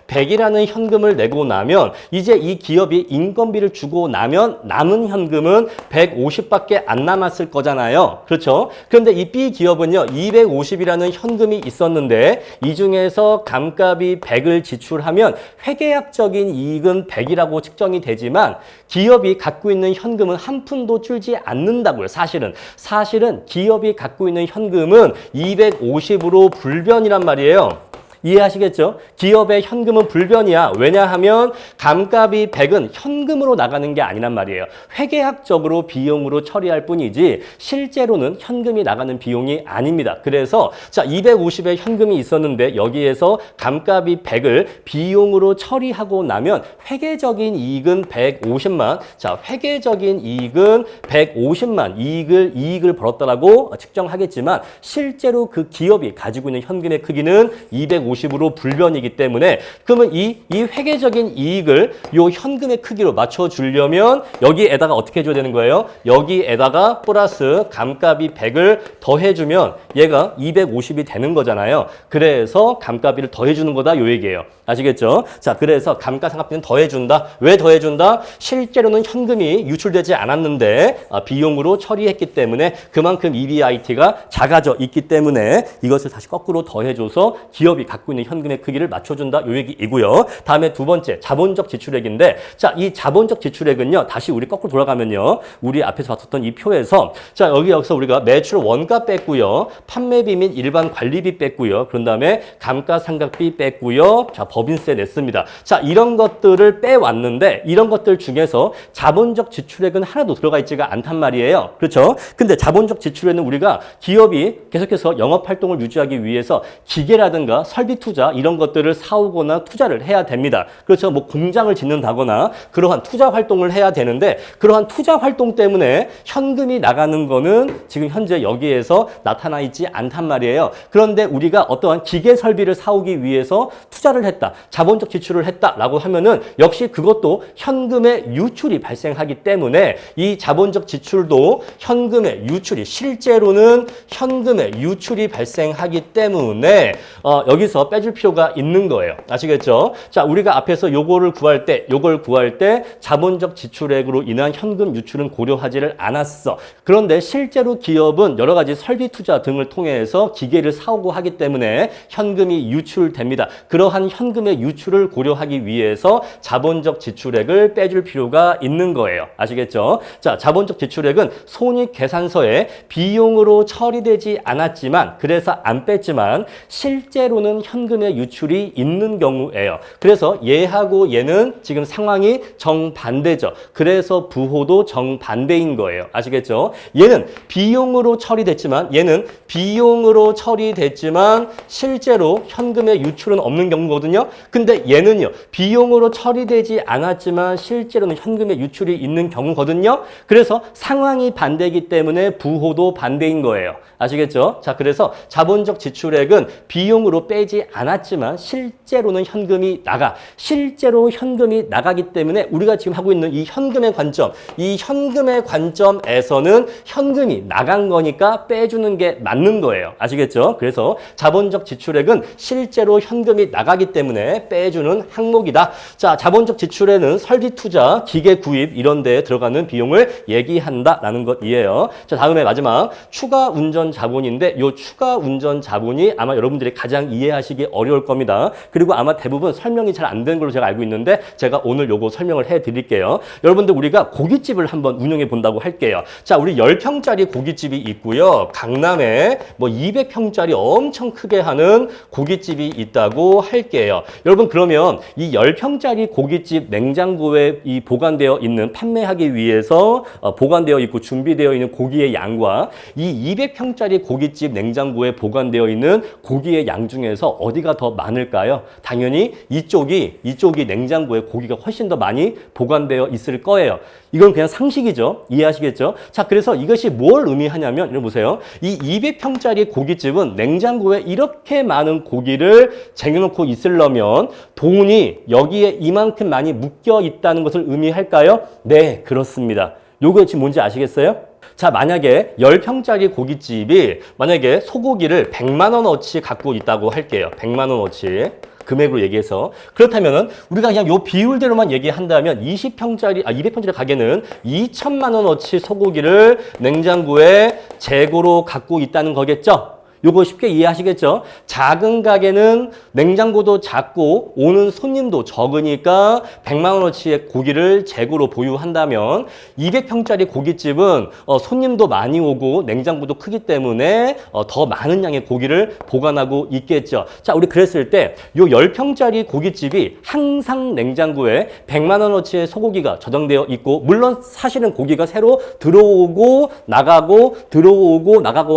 100이라는 현금을 내고 나면 이제 이 기업이 인건비를 주고 나면 남은 현금은 150밖에 안 남았을 거잖아요. 그렇죠? 그런데 이 B 기업은요, 250이라는 현금이 있었는데 이 중에서 감값이 100을 지출하면 회계학적인 이익은 100이라고 측정이 되지만 기업이 갖고 있는 현금은 한 푼도 줄지 않는다고요. 사실은 기업이 갖고 있는 현금은 250으로 불변이란 말이에요. 이해하시겠죠? 기업의 현금은 불변이야. 왜냐하면 감값이 100은 현금으로 나가는 게 아니란 말이에요. 회계학적으로 비용으로 처리할 뿐이지 실제로는 현금이 나가는 비용이 아닙니다. 그래서 자, 250의 현금이 있었는데 여기에서 감값이 100을 비용으로 처리하고 나면 회계적인 이익은 150만. 자, 회계적인 이익은 150만 이익을 벌었다라고 측정하겠지만 실제로 그 기업이 가지고 있는 현금의 크기는 250 250으로 불변이기 때문에 그러면 이 회계적인 이익을 요 현금의 크기로 맞춰주려면 여기에다가 어떻게 해줘야 되는 거예요? 여기에다가 플러스 감가비 100을 더해주면 얘가 250이 되는 거잖아요. 그래서 감가비를 더해주는 거다 요 얘기예요. 아시겠죠? 자, 그래서 감가상각비는 더해준다. 왜 더해준다? 실제로는 현금이 유출되지 않았는데 비용으로 처리했기 때문에 그만큼 EBIT가 작아져 있기 때문에 이것을 다시 거꾸로 더해줘서 기업이 갖고 있는 현금의 크기를 맞춰준다. 요 얘기이고요. 다음에 두 번째 자본적 지출액인데 자, 이 자본적 지출액은요. 다시 우리 거꾸로 돌아가면요. 우리 앞에서 봤었던 이 표에서 자, 여기서 우리가 매출 원가 뺐고요. 판매비 및 일반 관리비 뺐고요. 그런 다음에 감가상각비 뺐고요. 자, 법인세 냈습니다. 자, 이런 것들을 빼왔는데 이런 것들 중에서 자본적 지출액은 하나도 들어가 있지가 않단 말이에요. 그렇죠? 근데 자본적 지출에는 우리가 기업이 계속해서 영업활동을 유지하기 위해서 기계라든가 설비 투자 이런 것들을 사오거나 투자를 해야 됩니다. 그렇죠? 뭐 공장을 짓는다거나 그러한 투자 활동을 해야 되는데 그러한 투자 활동 때문에 현금이 나가는 거는 지금 현재 여기에서 나타나 있지 않단 말이에요. 그런데 우리가 어떠한 기계 설비를 사오기 위해서 투자를 했다. 자본적 지출을 했다라고 하면은 역시 그것도 현금의 유출이 발생하기 때문에 이 자본적 지출도 현금의 유출이 실제로는 현금의 유출이 발생하기 때문에 여기서 빼줄 필요가 있는 거예요. 아시겠죠? 자, 우리가 앞에서 요걸 구할 때 자본적 지출액으로 인한 현금 유출은 고려하지를 않았어. 그런데 실제로 기업은 여러 가지 설비 투자 등을 통해서 기계를 사오고 하기 때문에 현금이 유출됩니다. 그러한 현금의 유출을 고려하기 위해서 자본적 지출액을 빼줄 필요가 있는 거예요. 아시겠죠? 자, 자본적 지출액은 손익계산서에 비용으로 처리되지 않았지만 그래서 안 뺐지만 실제로는 현금의 유출이 있는 경우예요. 그래서 얘하고 얘는 지금 상황이 정반대죠. 그래서 부호도 정반대인 거예요. 아시겠죠? 얘는 비용으로 처리됐지만 실제로 현금의 유출은 없는 경우거든요. 근데 얘는요. 비용으로 처리되지 않았지만 실제로는 현금의 유출이 있는 경우거든요. 그래서 상황이 반대이기 때문에 부호도 반대인 거예요. 아시겠죠? 자, 그래서 자본적 지출액은 비용으로 빼지 않았지만 실제로는 현금이 실제로 현금이 나가기 때문에 우리가 지금 하고 있는 이 현금의 관점에서는 현금이 나간 거니까 빼주는 게 맞는 거예요. 아시겠죠? 그래서 자본적 지출액은 실제로 현금이 나가기 때문에 빼주는 항목이다. 자, 자본적 지출에는 설비 투자, 기계 구입 이런 데에 들어가는 비용을 얘기한다라는 것이에요. 자, 다음에 마지막 추가 운전 자본인데 이 추가 운전 자본이 아마 여러분들이 가장 이해하시기 어려울 겁니다. 그리고 아마 대부분 설명이 잘 안 되는 걸로 제가 알고 있는데 제가 오늘 요거 설명을 해 드릴게요. 여러분들 우리가 고깃집을 한번 운영해 본다고 할게요. 자, 우리 10평짜리 고깃집이 있고요. 강남에 뭐 200평짜리 엄청 크게 하는 고깃집이 있다고 할게요. 여러분 그러면 이 10평짜리 고깃집 냉장고에 이 보관되어 있는 판매하기 위해서 보관되어 있고 준비되어 있는 고기의 양과 이 200평짜리 고깃집 냉장고에 보관되어 있는 고기의 양 중에서 어디가 더 많을까요? 당연히 이쪽이 냉장고에 고기가 훨씬 더 많이 보관되어 있을 거예요. 이건 그냥 상식이죠. 이해하시겠죠? 자, 그래서 이것이 뭘 의미하냐면 여러분 보세요. 이 200평짜리 고깃집은 냉장고에 이렇게 많은 고기를 쟁여놓고 있으려면 돈이 여기에 이만큼 많이 묶여 있다는 것을 의미할까요? 네, 그렇습니다. 요거 지금 뭔지 아시겠어요? 자, 만약에 10평짜리 고깃집이 만약에 소고기를 100만 원어치 갖고 있다고 할게요. 100만 원어치. 금액으로 얘기해서 그렇다면은 우리가 그냥 요 비율대로만 얘기한다면 200평짜리 가게는 2천만 원어치 소고기를 냉장고에 재고로 갖고 있다는 거겠죠? 요거 쉽게 이해하시겠죠? 작은 가게는 냉장고도 작고 오는 손님도 적으니까 100만 원어치의 고기를 재고로 보유한다면 200평짜리 고깃집은 손님도 많이 오고 냉장고도 크기 때문에 더 많은 양의 고기를 보관하고 있겠죠. 자, 우리 그랬을 때 요 10평짜리 고깃집이 항상 냉장고에 100만 원어치의 소고기가 저장되어 있고 물론 사실은 고기가 새로 들어오고 나가고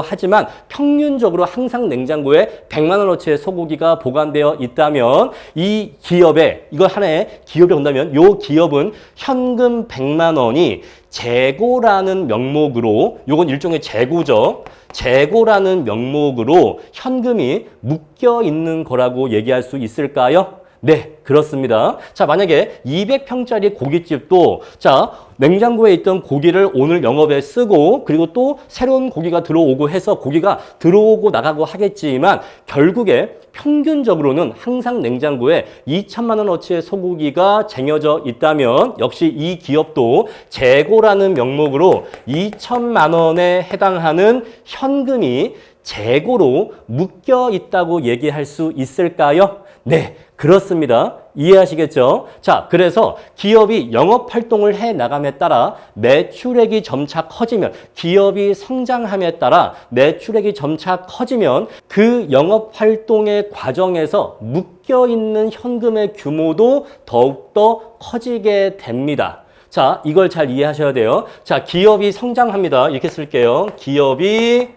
하지만 평균적으로 평균적으로 항상 냉장고에 100만 원어치의 소고기가 보관되어 있다면 이 기업에 이걸 하나의 기업이 온다면 요 기업은 현금 100만 원이 재고라는 명목으로 요건 일종의 재고죠. 재고라는 명목으로 현금이 묶여 있는 거라고 얘기할 수 있을까요? 네, 그렇습니다. 자, 만약에 200평짜리 고깃집도 자, 냉장고에 있던 고기를 오늘 영업에 쓰고 그리고 또 새로운 고기가 들어오고 해서 고기가 들어오고 나가고 하겠지만 결국에 평균적으로는 항상 냉장고에 2천만 원어치의 소고기가 쟁여져 있다면 역시 이 기업도 재고라는 명목으로 2천만 원에 해당하는 현금이 재고로 묶여 있다고 얘기할 수 있을까요? 네, 그렇습니다. 이해하시겠죠? 자, 그래서 기업이 영업 활동을 해 나감에 따라 매출액이 점차 커지면 기업이 성장함에 따라 매출액이 점차 커지면 그 영업 활동의 과정에서 묶여 있는 현금의 규모도 더욱더 커지게 됩니다. 자, 이걸 잘 이해하셔야 돼요. 자, 기업이 성장합니다. 이렇게 쓸게요. 기업이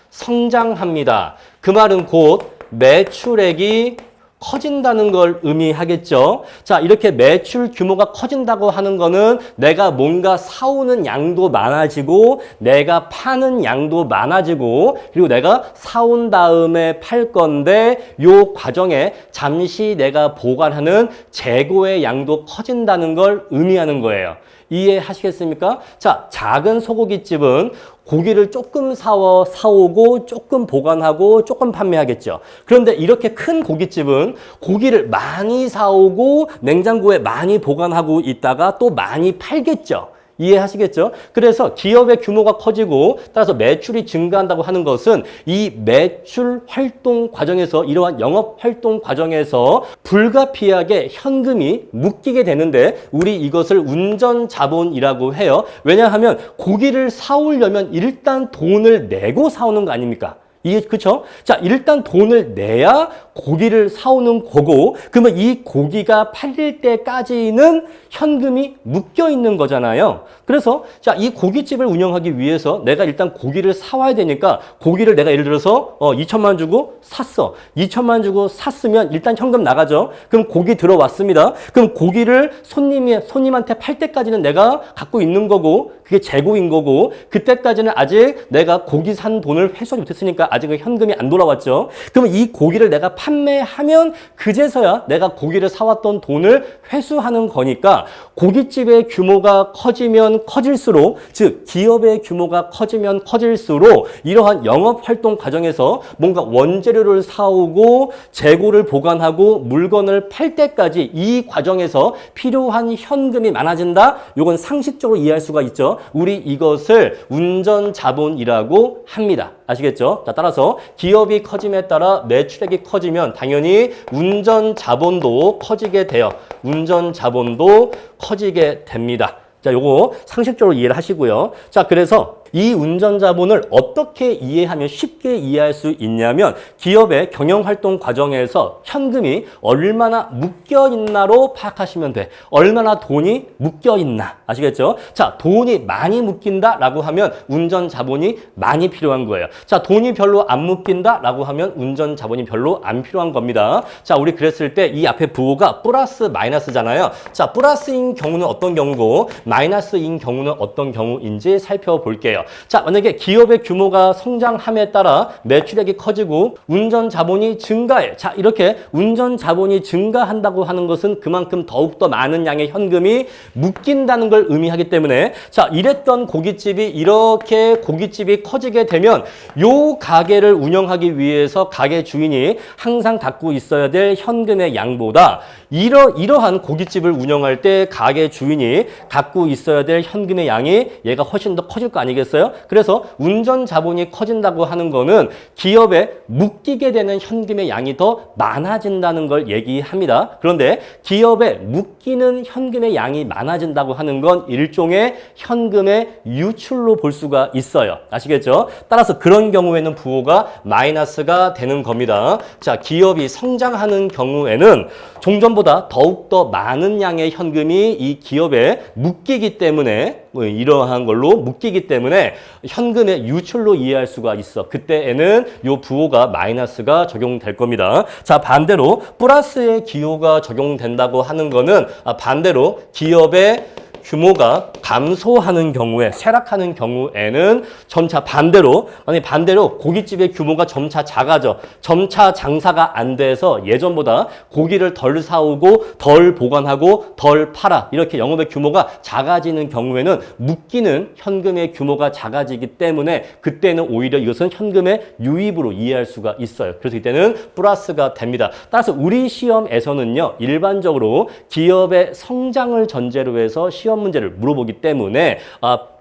성장합니다. 그 말은 곧 매출액이 커진다는 걸 의미하겠죠. 자, 이렇게 매출 규모가 커진다고 하는 거는 내가 뭔가 사오는 양도 많아지고 내가 파는 양도 많아지고 그리고 내가 사온 다음에 팔 건데 요 과정에 잠시 내가 보관하는 재고의 양도 커진다는 걸 의미하는 거예요. 이해하시겠습니까? 자, 작은 소고기집은 고기를 조금 사오고 조금 보관하고 조금 판매하겠죠. 그런데 이렇게 큰 고깃집은 고기를 많이 사오고 냉장고에 많이 보관하고 있다가 또 많이 팔겠죠. 이해하시겠죠? 그래서 기업의 규모가 커지고 따라서 매출이 증가한다고 하는 것은 이 매출 활동 과정에서 이러한 영업 활동 과정에서 불가피하게 현금이 묶이게 되는데 우리 이것을 운전 자본이라고 해요. 왜냐하면 고기를 사오려면 일단 돈을 내고 사오는 거 아닙니까? 이게 그쵸? 자, 일단 돈을 내야 고기를 사오는 거고 그러면 이 고기가 팔릴 때까지는 현금이 묶여 있는 거잖아요. 그래서 자, 이 고깃집을 운영하기 위해서 내가 일단 고기를 사와야 되니까 고기를 내가 예를 들어서 2천만 원 주고 샀어. 2천만 원 주고 샀으면 일단 현금 나가죠. 그럼 고기 들어왔습니다. 그럼 고기를 손님한테 팔 때까지는 내가 갖고 있는 거고 그게 재고인 거고 그때까지는 아직 내가 고기 산 돈을 회수하지 못했으니까 아직은 현금이 안 돌아왔죠. 그러면 이 고기를 내가 판매하면 그제서야 내가 고기를 사왔던 돈을 회수하는 거니까 고깃집의 규모가 커지면 커질수록 즉 기업의 규모가 커지면 커질수록 이러한 영업활동 과정에서 뭔가 원재료를 사오고 재고를 보관하고 물건을 팔 때까지 이 과정에서 필요한 현금이 많아진다. 이건 상식적으로 이해할 수가 있죠. 우리 이것을 운전자본이라고 합니다. 아시겠죠? 자, 따라서 기업이 커짐에 따라 매출액이 커지면 당연히 운전자본도 커지게 돼요. 운전자본도 커지게 됩니다. 자, 요거 상식적으로 이해를 하시고요. 자, 그래서 이 운전자본을 어떻게 이해하면 쉽게 이해할 수 있냐면 기업의 경영활동 과정에서 현금이 얼마나 묶여있나로 파악하시면 돼. 얼마나 돈이 묶여있나. 아시겠죠? 자, 돈이 많이 묶인다라고 하면 운전자본이 많이 필요한 거예요. 자, 돈이 별로 안 묶인다라고 하면 운전자본이 별로 안 필요한 겁니다. 자, 우리 그랬을 때 이 앞에 부호가 플러스 마이너스잖아요. 자, 플러스인 경우는 어떤 경우고 마이너스인 경우는 어떤 경우인지 살펴볼게요. 자, 만약에 기업의 규모가 성장함에 따라 매출액이 커지고 운전 자본이 증가해. 자, 이렇게 운전 자본이 증가한다고 하는 것은 그만큼 더욱더 많은 양의 현금이 묶인다는 걸 의미하기 때문에 자, 이랬던 고깃집이 이렇게 고깃집이 커지게 되면 요 가게를 운영하기 위해서 가게 주인이 항상 갖고 있어야 될 현금의 양보다 이러한 고깃집을 운영할 때 가게 주인이 갖고 있어야 될 현금의 양이 얘가 훨씬 더 커질 거 아니겠어요? 그래서 운전 자본이 커진다고 하는 거는 기업에 묶이게 되는 현금의 양이 더 많아진다는 걸 얘기합니다. 그런데 기업에 묶이는 현금의 양이 많아진다고 하는 건 일종의 현금의 유출로 볼 수가 있어요. 아시겠죠? 따라서 그런 경우에는 부호가 마이너스가 되는 겁니다. 자, 기업이 성장하는 경우에는 종전보다 더욱더 많은 양의 현금이 이 기업에 묶이기 때문에 이러한 걸로 묶이기 때문에 때문에 현금의 유출로 이해할 수가 있어. 그때에는 요 부호가 마이너스가 적용될 겁니다. 자, 반대로 플러스의 기호가 적용된다고 하는 거는 반대로 기업의 규모가 감소하는 경우에, 쇠락하는 경우에는 점차 반대로, 만약에 반대로 고깃집의 규모가 점차 작아져. 점차 장사가 안 돼서 예전보다 고기를 덜 사오고 덜 보관하고 덜 팔아. 이렇게 영업의 규모가 작아지는 경우에는 묶이는 현금의 규모가 작아지기 때문에 그때는 오히려 이것은 현금의 유입으로 이해할 수가 있어요. 그래서 이때는 플러스가 됩니다. 따라서 우리 시험에서는요, 일반적으로 기업의 성장을 전제로 해서 시험 문제를 물어보기 때문에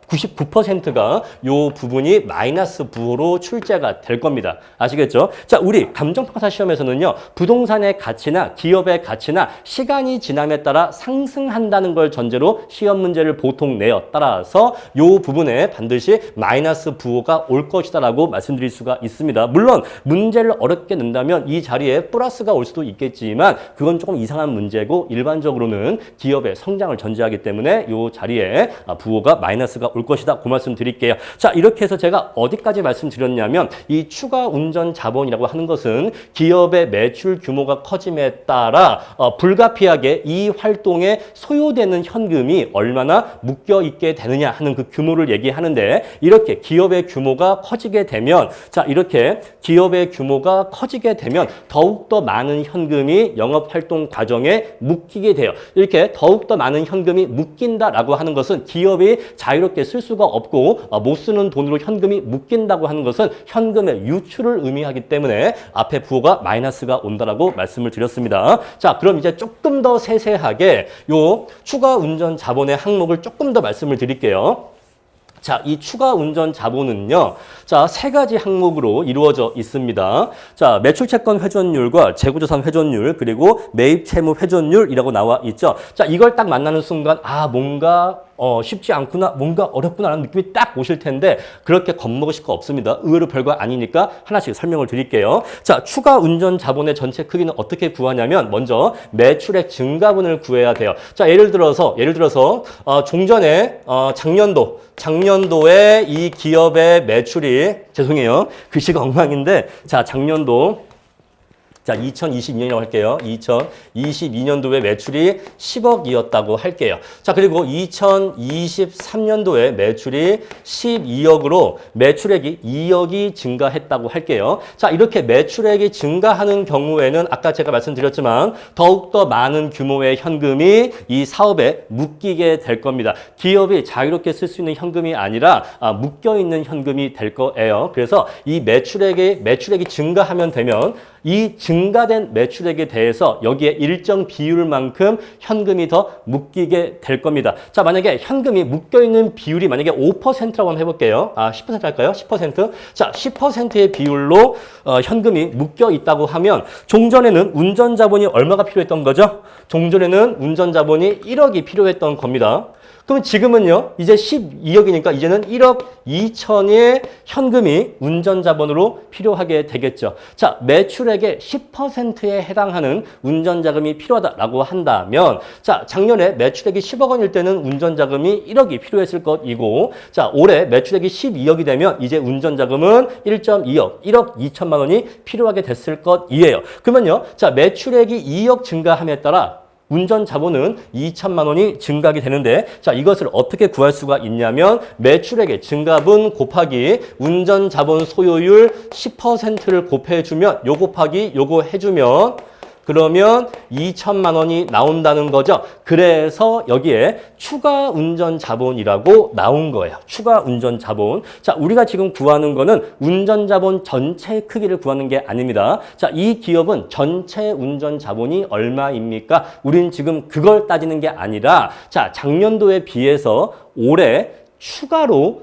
99%가 요 부분이 마이너스 부호로 출제가 될 겁니다. 아시겠죠? 자, 우리 감정평가 시험에서는요, 부동산의 가치나 기업의 가치나 시간이 지남에 따라 상승한다는 걸 전제로 시험 문제를 보통 내요. 따라서 요 부분에 반드시 마이너스 부호가 올 것이다라고 말씀드릴 수가 있습니다. 물론 문제를 어렵게 낸다면 이 자리에 플러스가 올 수도 있겠지만 그건 조금 이상한 문제고 일반적으로는 기업의 성장을 전제하기 때문에 요 자리에 부호가 마이너스가 올 것이다. 그 말씀 드릴게요. 자, 이렇게 해서 제가 어디까지 말씀드렸냐면 이 추가 운전 자본이라고 하는 것은 기업의 매출 규모가 커짐에 따라 불가피하게 이 활동에 소요되는 현금이 얼마나 묶여 있게 되느냐 하는 그 규모를 얘기하는데 이렇게 기업의 규모가 커지게 되면 자, 이렇게 기업의 규모가 커지게 되면 더욱더 많은 현금이 영업활동 과정에 묶이게 돼요. 이렇게 더욱더 많은 현금이 묶인다라고 하는 것은 기업이 자유롭게 쓸 수가 없고 못 쓰는 돈으로 현금이 묶인다고 하는 것은 현금의 유출을 의미하기 때문에 앞에 부호가 마이너스가 온다라고 말씀을 드렸습니다. 자, 그럼 이제 조금 더 세세하게 요 추가 운전 자본의 항목을 조금 더 말씀을 드릴게요. 자, 이 추가 운전 자본은요, 자, 세 가지 항목으로 이루어져 있습니다. 자, 매출 채권 회전율과 재고자산 회전율, 그리고 매입 채무 회전율이라고 나와 있죠. 자, 이걸 딱 만나는 순간, 뭔가 쉽지 않구나, 뭔가 어렵구나 라는 느낌이 딱 오실 텐데 그렇게 겁먹으실 거 없습니다. 의외로 별거 아니니까 하나씩 설명을 드릴게요. 자, 추가 운전 자본의 전체 크기는 어떻게 구하냐면 먼저 매출액 증가분을 구해야 돼요. 자, 예를 들어서 종전에 작년도에 이 기업의 매출이 죄송해요. 글씨가 엉망인데 자, 작년도 자, 2022년이라고 할게요. 2022년도에 매출이 10억이었다고 할게요. 자, 그리고 2023년도에 매출이 12억으로 매출액이 2억이 증가했다고 할게요. 자, 이렇게 매출액이 증가하는 경우에는 아까 제가 말씀드렸지만 더욱더 많은 규모의 현금이 이 사업에 묶이게 될 겁니다. 기업이 자유롭게 쓸 수 있는 현금이 아니라 묶여있는 현금이 될 거예요. 그래서 이 매출액이 증가하면 되면 이 증가된 매출액에 대해서 여기에 일정 비율만큼 현금이 더 묶이게 될 겁니다. 자, 만약에 현금이 묶여있는 비율이 만약에 5%라고 한번 해볼게요. 10% 할까요? 10%? 자, 10%의 비율로 현금이 묶여있다고 하면 종전에는 운전자본이 얼마가 필요했던 거죠? 종전에는 운전자본이 1억이 필요했던 겁니다. 그럼 지금은요, 이제 12억이니까 이제는 1억 2천의 현금이 운전자본으로 필요하게 되겠죠. 자, 매출액의 10%에 해당하는 운전자금이 필요하다라고 한다면, 자, 작년에 매출액이 10억 원일 때는 운전자금이 1억이 필요했을 것이고, 자, 올해 매출액이 12억이 되면 이제 운전자금은 1.2억, 1억 2천만 원이 필요하게 됐을 것이에요. 그러면요, 자, 매출액이 2억 증가함에 따라 운전 자본은 2천만 원이 증가하게 되는데 자, 이것을 어떻게 구할 수가 있냐면 매출액의 증가분 곱하기 운전 자본 소요율 10%를 곱해주면 요 곱하기 요거 해주면 그러면 2천만 원이 나온다는 거죠. 그래서 여기에 추가 운전 자본이라고 나온 거예요. 추가 운전 자본. 자, 우리가 지금 구하는 거는 운전 자본 전체 크기를 구하는 게 아닙니다. 자, 이 기업은 전체 운전 자본이 얼마입니까? 우린 지금 그걸 따지는 게 아니라 자, 작년도에 비해서 올해 추가로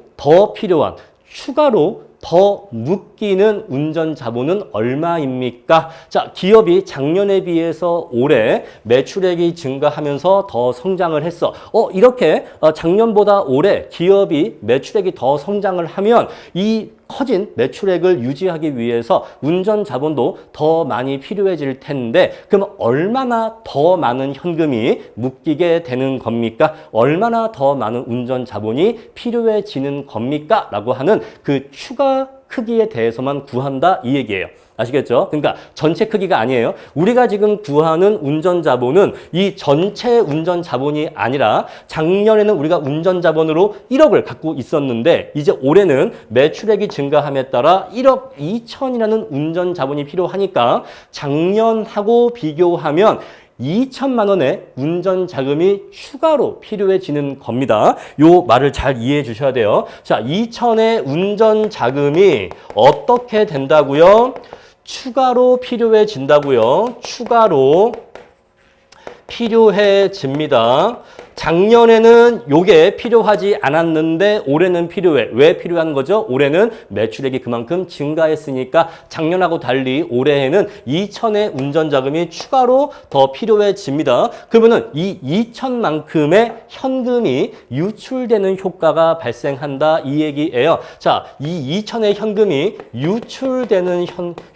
더 묶이는 운전 자본은 얼마입니까? 자, 기업이 작년에 비해서 올해 매출액이 증가하면서 더 성장을 했어. 이렇게 작년보다 올해 기업이 매출액이 더 성장을 하면 이 커진 매출액을 유지하기 위해서 운전 자본도 더 많이 필요해질 텐데 그럼 얼마나 더 많은 현금이 묶이게 되는 겁니까? 얼마나 더 많은 운전 자본이 필요해지는 겁니까? 라고 하는 그 추가 크기에 대해서만 구한다 이 얘기예요. 아시겠죠? 그러니까 전체 크기가 아니에요. 우리가 지금 구하는 운전 자본은 이 전체 운전 자본이 아니라 작년에는 우리가 운전 자본으로 1억을 갖고 있었는데 이제 올해는 매출액이 증가함에 따라 1억 2천이라는 운전 자본이 필요하니까 작년하고 비교하면 2천만 원의 운전 자금이 추가로 필요해지는 겁니다. 요 말을 잘 이해해 주셔야 돼요. 자, 2천의 운전 자금이 어떻게 된다고요? 추가로 필요해진다고요. 추가로 필요해집니다. 작년에는 요게 필요하지 않았는데 올해는 필요해. 왜 필요한 거죠? 올해는 매출액이 그만큼 증가했으니까 작년하고 달리 올해에는 2천의 운전자금이 추가로 더 필요해집니다. 그러면은 이 2천만큼의 현금이 유출되는 효과가 발생한다 이 얘기예요. 자, 이 2천의 현금이 유출되는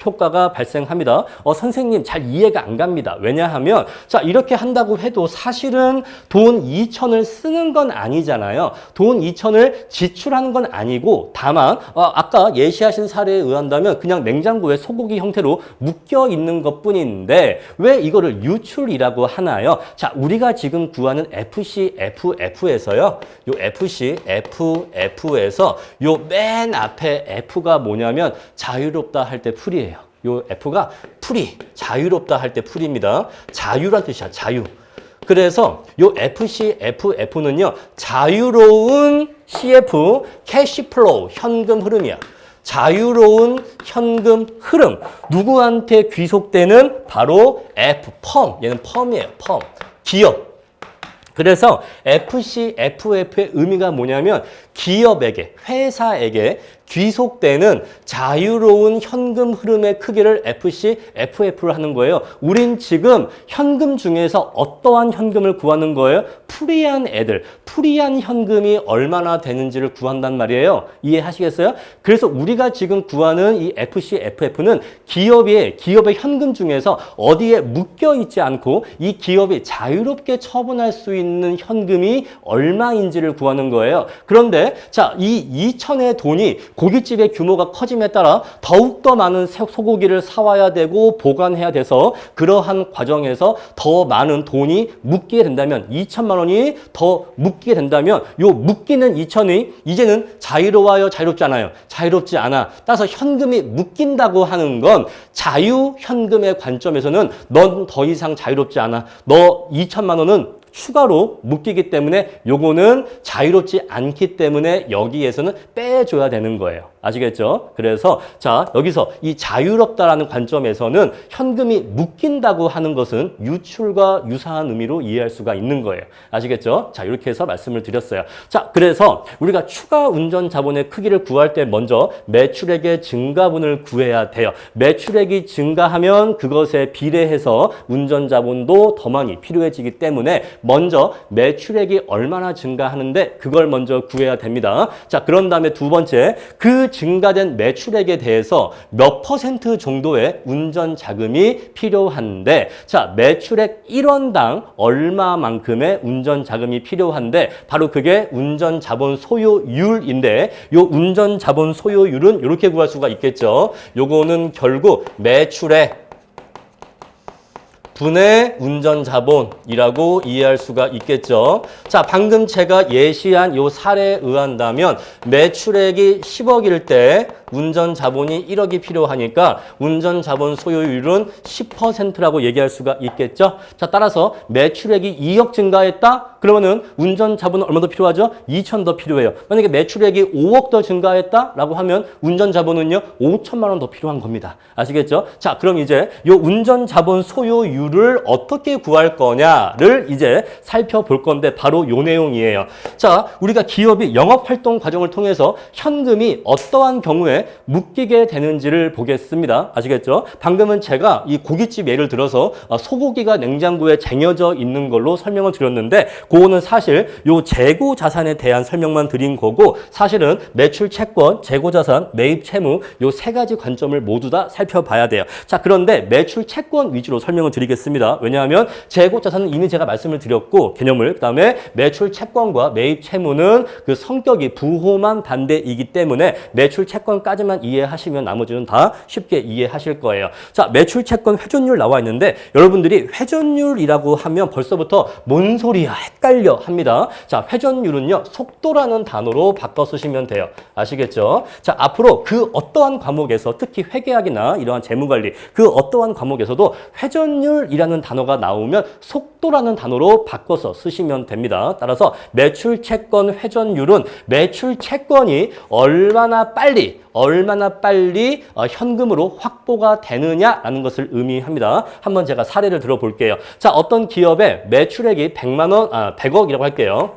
효과가 발생합니다. 선생님 잘 이해가 안 갑니다. 왜냐하면 자, 이렇게 한다고 해도 사실은 돈 2천을 쓰는 건 아니잖아요. 돈 2천을 지출하는 건 아니고 다만 아까 예시하신 사례에 의한다면 그냥 냉장고에 소고기 형태로 묶여 있는 것뿐인데 왜 이거를 유출이라고 하나요? 자, 우리가 지금 구하는 FCFF에서요. 요 FCFF에서 요 맨 앞에 F가 뭐냐면 자유롭다 할 때 풀이에요. 요 F가 풀이, 자유롭다 할 때 풀입니다. 자유란 뜻이야, 자유. 그래서 요 FCFF는요, 자유로운 CF, 캐시 플로우, 현금 흐름이야. 자유로운 현금 흐름. 누구한테 귀속되는? 바로 F, 펌. 얘는 펌이에요, 펌. 기업. 그래서 FCFF의 의미가 뭐냐면 기업에게, 회사에게 귀속되는 자유로운 현금 흐름의 크기를 FCFF를 하는 거예요. 우린 지금 현금 중에서 어떠한 현금을 구하는 거예요? 프리한 애들, 프리한 현금이 얼마나 되는지를 구한단 말이에요. 이해하시겠어요? 그래서 우리가 지금 구하는 이 FCFF는 기업의 현금 중에서 어디에 묶여 있지 않고 이 기업이 자유롭게 처분할 수 있는 현금이 얼마인지를 구하는 거예요. 그런데 자, 이 2천의 돈이 고깃집의 규모가 커짐에 따라 더욱더 많은 소고기를 사와야 되고 보관해야 돼서 그러한 과정에서 더 많은 돈이 묶이게 된다면 2천만 원이 더 묶이게 된다면 요 묶이는 2천이 이제는 자유로워요? 자유롭지 않아요? 자유롭지 않아. 따라서 현금이 묶인다고 하는 건 자유현금의 관점에서는 넌 더 이상 자유롭지 않아. 너 2천만 원은 추가로 묶이기 때문에 요거는 자유롭지 않기 때문에 여기에서는 빼줘야 되는 거예요. 아시겠죠? 그래서 자, 여기서 이 자유롭다라는 관점에서는 현금이 묶인다고 하는 것은 유출과 유사한 의미로 이해할 수가 있는 거예요. 아시겠죠? 자, 이렇게 해서 말씀을 드렸어요. 자, 그래서 우리가 추가 운전 자본의 크기를 구할 때 먼저 매출액의 증가분을 구해야 돼요. 매출액이 증가하면 그것에 비례해서 운전 자본도 더 많이 필요해지기 때문에 먼저 매출액이 얼마나 증가하는데 그걸 먼저 구해야 됩니다. 자, 그런 다음에 두 번째, 그 증가된 매출액에 대해서 몇 % 정도의 운전 자금이 필요한데, 자, 매출액 1원당 얼마만큼의 운전 자금이 필요한데 바로 그게 운전 자본 소요율인데 요 운전 자본 소요율은 이렇게 구할 수가 있겠죠. 요거는 결국 매출액 분의 운전 자본이라고 이해할 수가 있겠죠. 자, 방금 제가 예시한 요 사례에 의한다면 매출액이 10억일 때 운전 자본이 1억이 필요하니까 운전 자본 소요율은 10%라고 얘기할 수가 있겠죠. 자, 따라서 매출액이 2억 증가했다? 그러면은 운전 자본은 얼마 더 필요하죠? 2천 더 필요해요. 만약에 매출액이 5억 더 증가했다라고 하면 운전 자본은요 5천만 원 더 필요한 겁니다. 아시겠죠? 자, 그럼 이제 요 운전 자본 소요율 회전율을 어떻게 구할 거냐를 이제 살펴볼 건데 바로 요 내용이에요. 자, 우리가 기업이 영업활동 과정을 통해서 현금이 어떠한 경우에 묶이게 되는지를 보겠습니다. 아시겠죠? 방금은 제가 이 고깃집 예를 들어서 소고기가 냉장고에 쟁여져 있는 걸로 설명을 드렸는데 그거는 사실 요 재고 자산에 대한 설명만 드린 거고 사실은 매출 채권, 재고 자산, 매입 채무 요 세 가지 관점을 모두 다 살펴봐야 돼요. 자, 그런데 매출 채권 위주로 설명을 드리겠습니다. 왜냐하면 재고 자산은 이미 제가 말씀을 드렸고 개념을 그다음에 매출 채권과 매입 채무는 그 성격이 부호만 반대이기 때문에 매출 채권까지만 이해하시면 나머지는 다 쉽게 이해하실 거예요. 자, 매출 채권 회전율 나와 있는데 여러분들이 회전율이라고 하면 벌써부터 뭔 소리야 헷갈려 합니다. 자, 회전율은요 속도라는 단어로 바꿔 쓰시면 돼요. 아시겠죠? 자, 앞으로 그 어떠한 과목에서 특히 회계학이나 이러한 재무관리 그 어떠한 과목에서도 회전율이라는 단어가 나오면 속도라는 단어로 바꿔서 쓰시면 됩니다. 따라서 매출 채권 회전율은 매출 채권이 얼마나 빨리 현금으로 확보가 되느냐라는 것을 의미합니다. 한번 제가 사례를 들어볼게요. 자, 어떤 기업의 매출액이 100억이라고 할게요.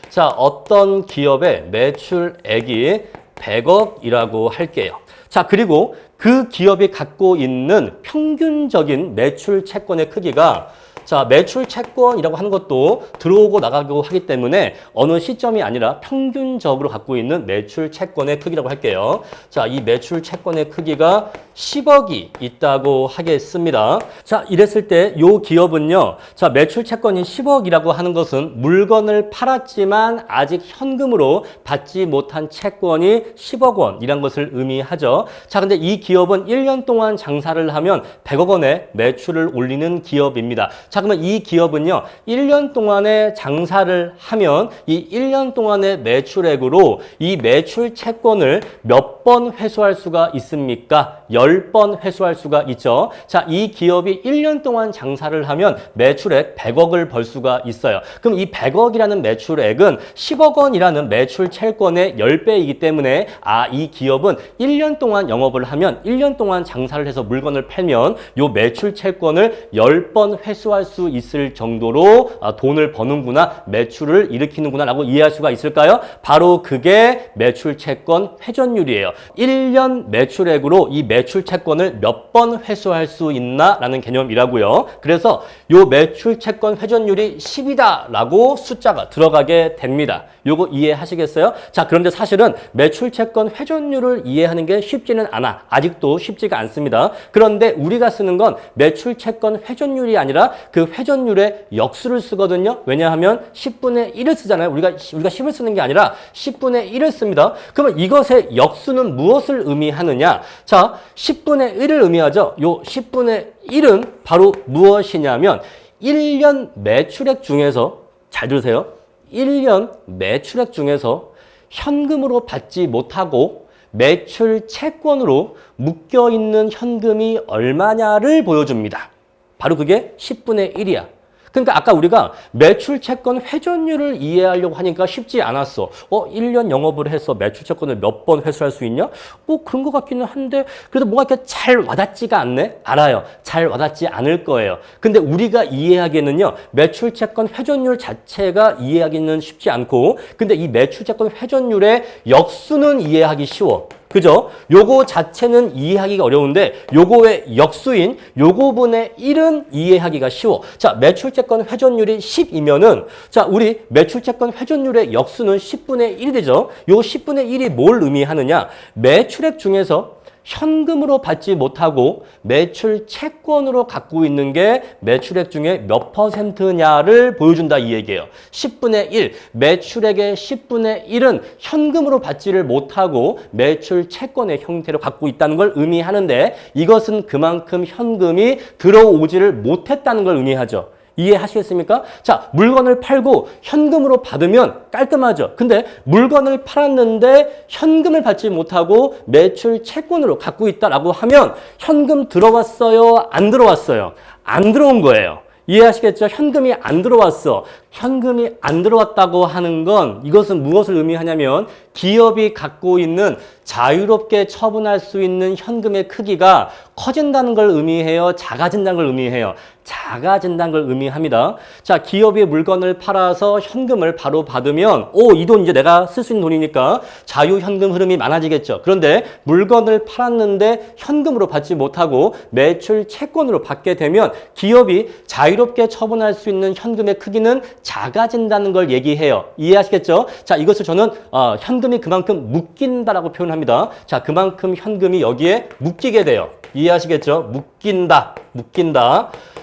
자, 어떤 기업의 매출액이 100억이라고 할게요. 자, 그리고 그 기업이 갖고 있는 평균적인 매출 채권의 크기가 자, 매출 채권이라고 하는 것도 들어오고 나가고 하기 때문에 어느 시점이 아니라 평균적으로 갖고 있는 매출 채권의 크기라고 할게요. 자, 이 매출 채권의 크기가 10억이 있다고 하겠습니다. 자, 이랬을 때 이 기업은요. 자, 매출 채권이 10억이라고 하는 것은 물건을 팔았지만 아직 현금으로 받지 못한 채권이 10억 원이란 것을 의미하죠. 자, 근데 이 기업은 1년 동안 장사를 하면 100억 원의 매출을 올리는 기업입니다. 자, 그러면 이 기업은요, 1년 동안의 장사를 하면 이 1년 동안의 매출액으로 이 매출 채권을 몇 번 회수할 수가 있습니까? 10번 회수할 수가 있죠. 자, 이 기업이 1년 동안 장사를 하면 매출액 100억을 벌 수가 있어요. 그럼 이 100억이라는 매출액은 10억 원이라는 매출 채권의 10배이기 때문에 이 기업은 1년 동안 영업을 하면 1년 동안 장사를 해서 물건을 팔면 요 매출 채권을 10번 회수할 수 있을 정도로 돈을 버는구나, 매출을 일으키는구나 라고 이해할 수가 있을까요? 바로 그게 매출 채권 회전율이에요. 1년 매출액으로 이 매출 채권을 몇 번 회수할 수 있나 라는 개념이라고요. 그래서 요 매출 채권 회전율이 10이다 라고 숫자가 들어가게 됩니다. 요거 이해하시겠어요? 자, 그런데 사실은 매출 채권 회전율을 이해하는 게 쉽지는 않아. 아직도 쉽지가 않습니다. 그런데 우리가 쓰는 건 매출 채권 회전율이 아니라 그 회전율의 역수를 쓰거든요. 왜냐하면 10분의 1을 쓰잖아요. 우리가 10을 쓰는 게 아니라 10분의 1을 씁니다. 그러면 이것의 역수는 무엇을 의미하느냐? 자, 10분의 1을 의미하죠. 요 10분의 1은 바로 무엇이냐면 1년 매출액 중에서 잘 들으세요. 1년 매출액 중에서 현금으로 받지 못하고 매출 채권으로 묶여있는 현금이 얼마냐를 보여줍니다. 바로 그게 10분의 1이야. 그러니까 아까 우리가 매출 채권 회전율을 이해하려고 하니까 쉽지 않았어. 1년 영업을 해서 매출 채권을 몇 번 회수할 수 있냐? 그런 것 같기는 한데 그래도 뭐가 이렇게 잘 와닿지가 않네? 알아요. 잘 와닿지 않을 거예요. 근데 우리가 이해하기에는요. 매출 채권 회전율 자체가 이해하기는 쉽지 않고 근데 이 매출 채권 회전율의 역수는 이해하기 쉬워. 그죠? 요거 자체는 이해하기가 어려운데 요거의 역수인 요거분의 1은 이해하기가 쉬워. 자, 매출채권 회전율이 10이면은 자, 우리 매출채권 회전율의 역수는 10분의 1이 되죠. 요 10분의 1이 뭘 의미하느냐? 매출액 중에서 현금으로 받지 못하고 매출 채권으로 갖고 있는 게 매출액 중에 몇 %냐를 보여준다 이 얘기예요. 10분의 1, 매출액의 10분의 1은 현금으로 받지를 못하고 매출 채권의 형태로 갖고 있다는 걸 의미하는데 이것은 그만큼 현금이 들어오지를 못했다는 걸 의미하죠. 이해하시겠습니까? 자, 물건을 팔고 현금으로 받으면 깔끔하죠. 근데 물건을 팔았는데 현금을 받지 못하고 매출 채권으로 갖고 있다라고 하면 현금 들어왔어요? 안 들어왔어요? 안 들어온 거예요. 이해하시겠죠? 현금이 안 들어왔어. 현금이 안 들어왔다고 하는 건 이것은 무엇을 의미하냐면 기업이 갖고 있는 자유롭게 처분할 수 있는 현금의 크기가 커진다는 걸 의미해요? 작아진다는 걸 의미해요? 작아진다는 걸 의미합니다. 자, 기업이 물건을 팔아서 현금을 바로 받으면 이 돈 이제 내가 쓸 수 있는 돈이니까 자유현금 흐름이 많아지겠죠. 그런데 물건을 팔았는데 현금으로 받지 못하고 매출 채권으로 받게 되면 기업이 자유롭게 처분할 수 있는 현금의 크기는 작아진다는 걸 얘기해요. 이해하시겠죠? 자, 이것을 저는 현금이 그만큼 묶인다라고 표현합니다. 자, 그만큼 현금이 여기에 묶이게 돼요. 이해하시겠죠? 묶인다.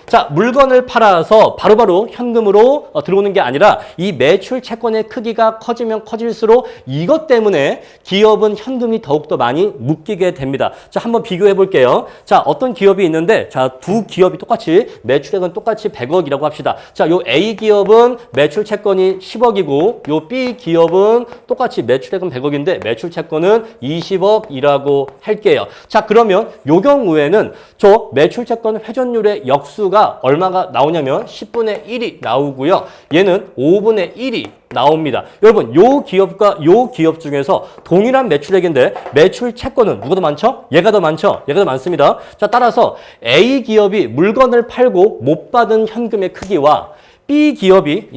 자, 물건을 팔아서 바로바로 현금으로 들어오는 게 아니라 이 매출 채권의 크기가 커지면 커질수록 이것 때문에 기업은 현금이 더욱더 많이 묶이게 됩니다. 자, 한번 비교해 볼게요. 자, 어떤 기업이 있는데, 자, 두 기업이 똑같이 매출액은 똑같이 100억이라고 합시다. 자, 요 A 기업은 매출 채권이 10억이고, 요 B 기업은 똑같이 매출액은 100억인데 매출 채권은 20억이라고 할게요. 자, 그러면 요 경우에는 저 매출 채권 회전율의 역수가 얼마가 나오냐면 10분의 1이 나오고요. 얘는 5분의 1이 나옵니다. 여러분, 요 기업과 요 기업 중에서 동일한 매출액인데 매출 채권은 누가 더 많죠? 얘가 더 많죠? 얘가 더 많습니다. 자, 따라서 A 기업이 물건을 팔고 못 받은 현금의 크기와 B 기업이,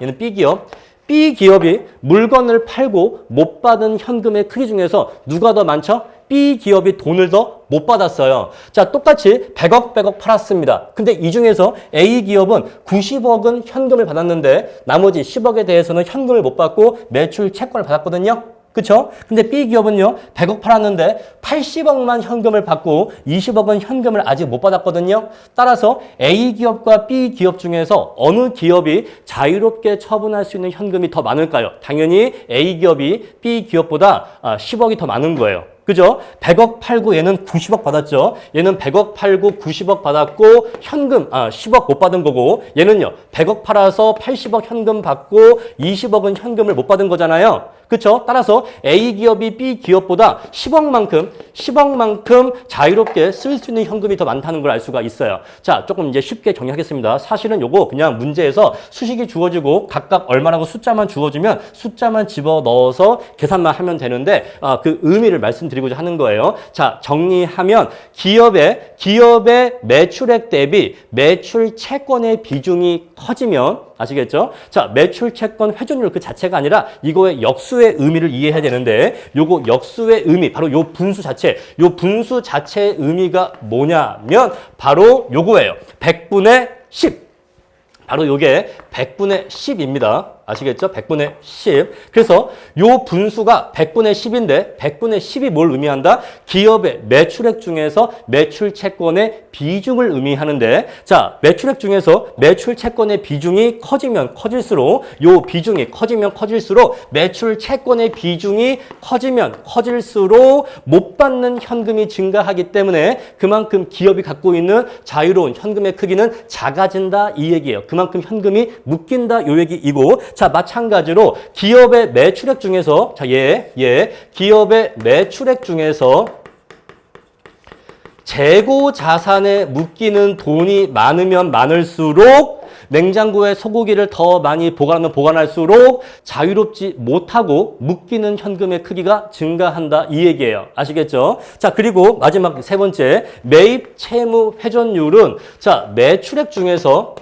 얘는 B 기업, B 기업이 물건을 팔고 못 받은 현금의 크기 중에서 누가 더 많죠? B 기업이 돈을 더 못 받았어요. 자, 똑같이 100억 팔았습니다. 근데 이 중에서 A 기업은 90억은 현금을 받았는데 나머지 10억에 대해서는 현금을 못 받고 매출 채권을 받았거든요. 그쵸? 근데 B 기업은요, 100억 팔았는데 80억만 현금을 받고 20억은 현금을 아직 못 받았거든요. 따라서 A 기업과 B 기업 중에서 어느 기업이 자유롭게 처분할 수 있는 현금이 더 많을까요? 당연히 A 기업이 B 기업보다 10억이 더 많은 거예요. 그죠? 100억 팔고 얘는 90억 받았죠. 얘는 100억 팔고 90억 받았고 현금 10억 못 받은 거고, 얘는요 100억 팔아서 80억 현금 받고 20억은 현금을 못 받은 거잖아요. 그렇죠? 따라서 A 기업이 B 기업보다 10억만큼 자유롭게 쓸 수 있는 현금이 더 많다는 걸 알 수가 있어요. 자, 조금 이제 쉽게 정리하겠습니다. 사실은 요거 그냥 문제에서 수식이 주어지고 각각 얼마라고 숫자만 주어지면 숫자만 집어넣어서 계산만 하면 되는데 그 의미를 말씀드리고자 하는 거예요. 자, 정리하면 기업의 매출액 대비 매출 채권의 비중이 커지면, 아시겠죠? 자, 매출 채권 회전율 그 자체가 아니라 이거의 역수의 의미를 이해해야 되는데, 요거 역수의 의미, 바로 요 분수 자체의 의미가 뭐냐면 바로 요거예요. 100분의 10. 바로 요게 100분의 10입니다. 아시겠죠? 100분의 10. 그래서 요 분수가 100분의 10인데 100분의 10이 뭘 의미한다? 기업의 매출액 중에서 매출 채권의 비중을 의미하는데, 자, 매출액 중에서 매출 채권의 비중이 커지면 커질수록, 요 비중이 커지면 커질수록 매출 채권의 비중이 커지면 커질수록 못 받는 현금이 증가하기 때문에 그만큼 기업이 갖고 있는 자유로운 현금의 크기는 작아진다, 이 얘기예요. 그만큼 현금이 묶인다, 요 얘기이고, 자, 마찬가지로 기업의 매출액 중에서, 자, 기업의 매출액 중에서 재고 자산에 묶이는 돈이 많으면 많을수록, 냉장고에 소고기를 더 많이 보관할수록 자유롭지 못하고 묶이는 현금의 크기가 증가한다, 이 얘기예요. 아시겠죠? 자, 그리고 마지막 세 번째, 매입 채무 회전율은, 자, 매출액 중에서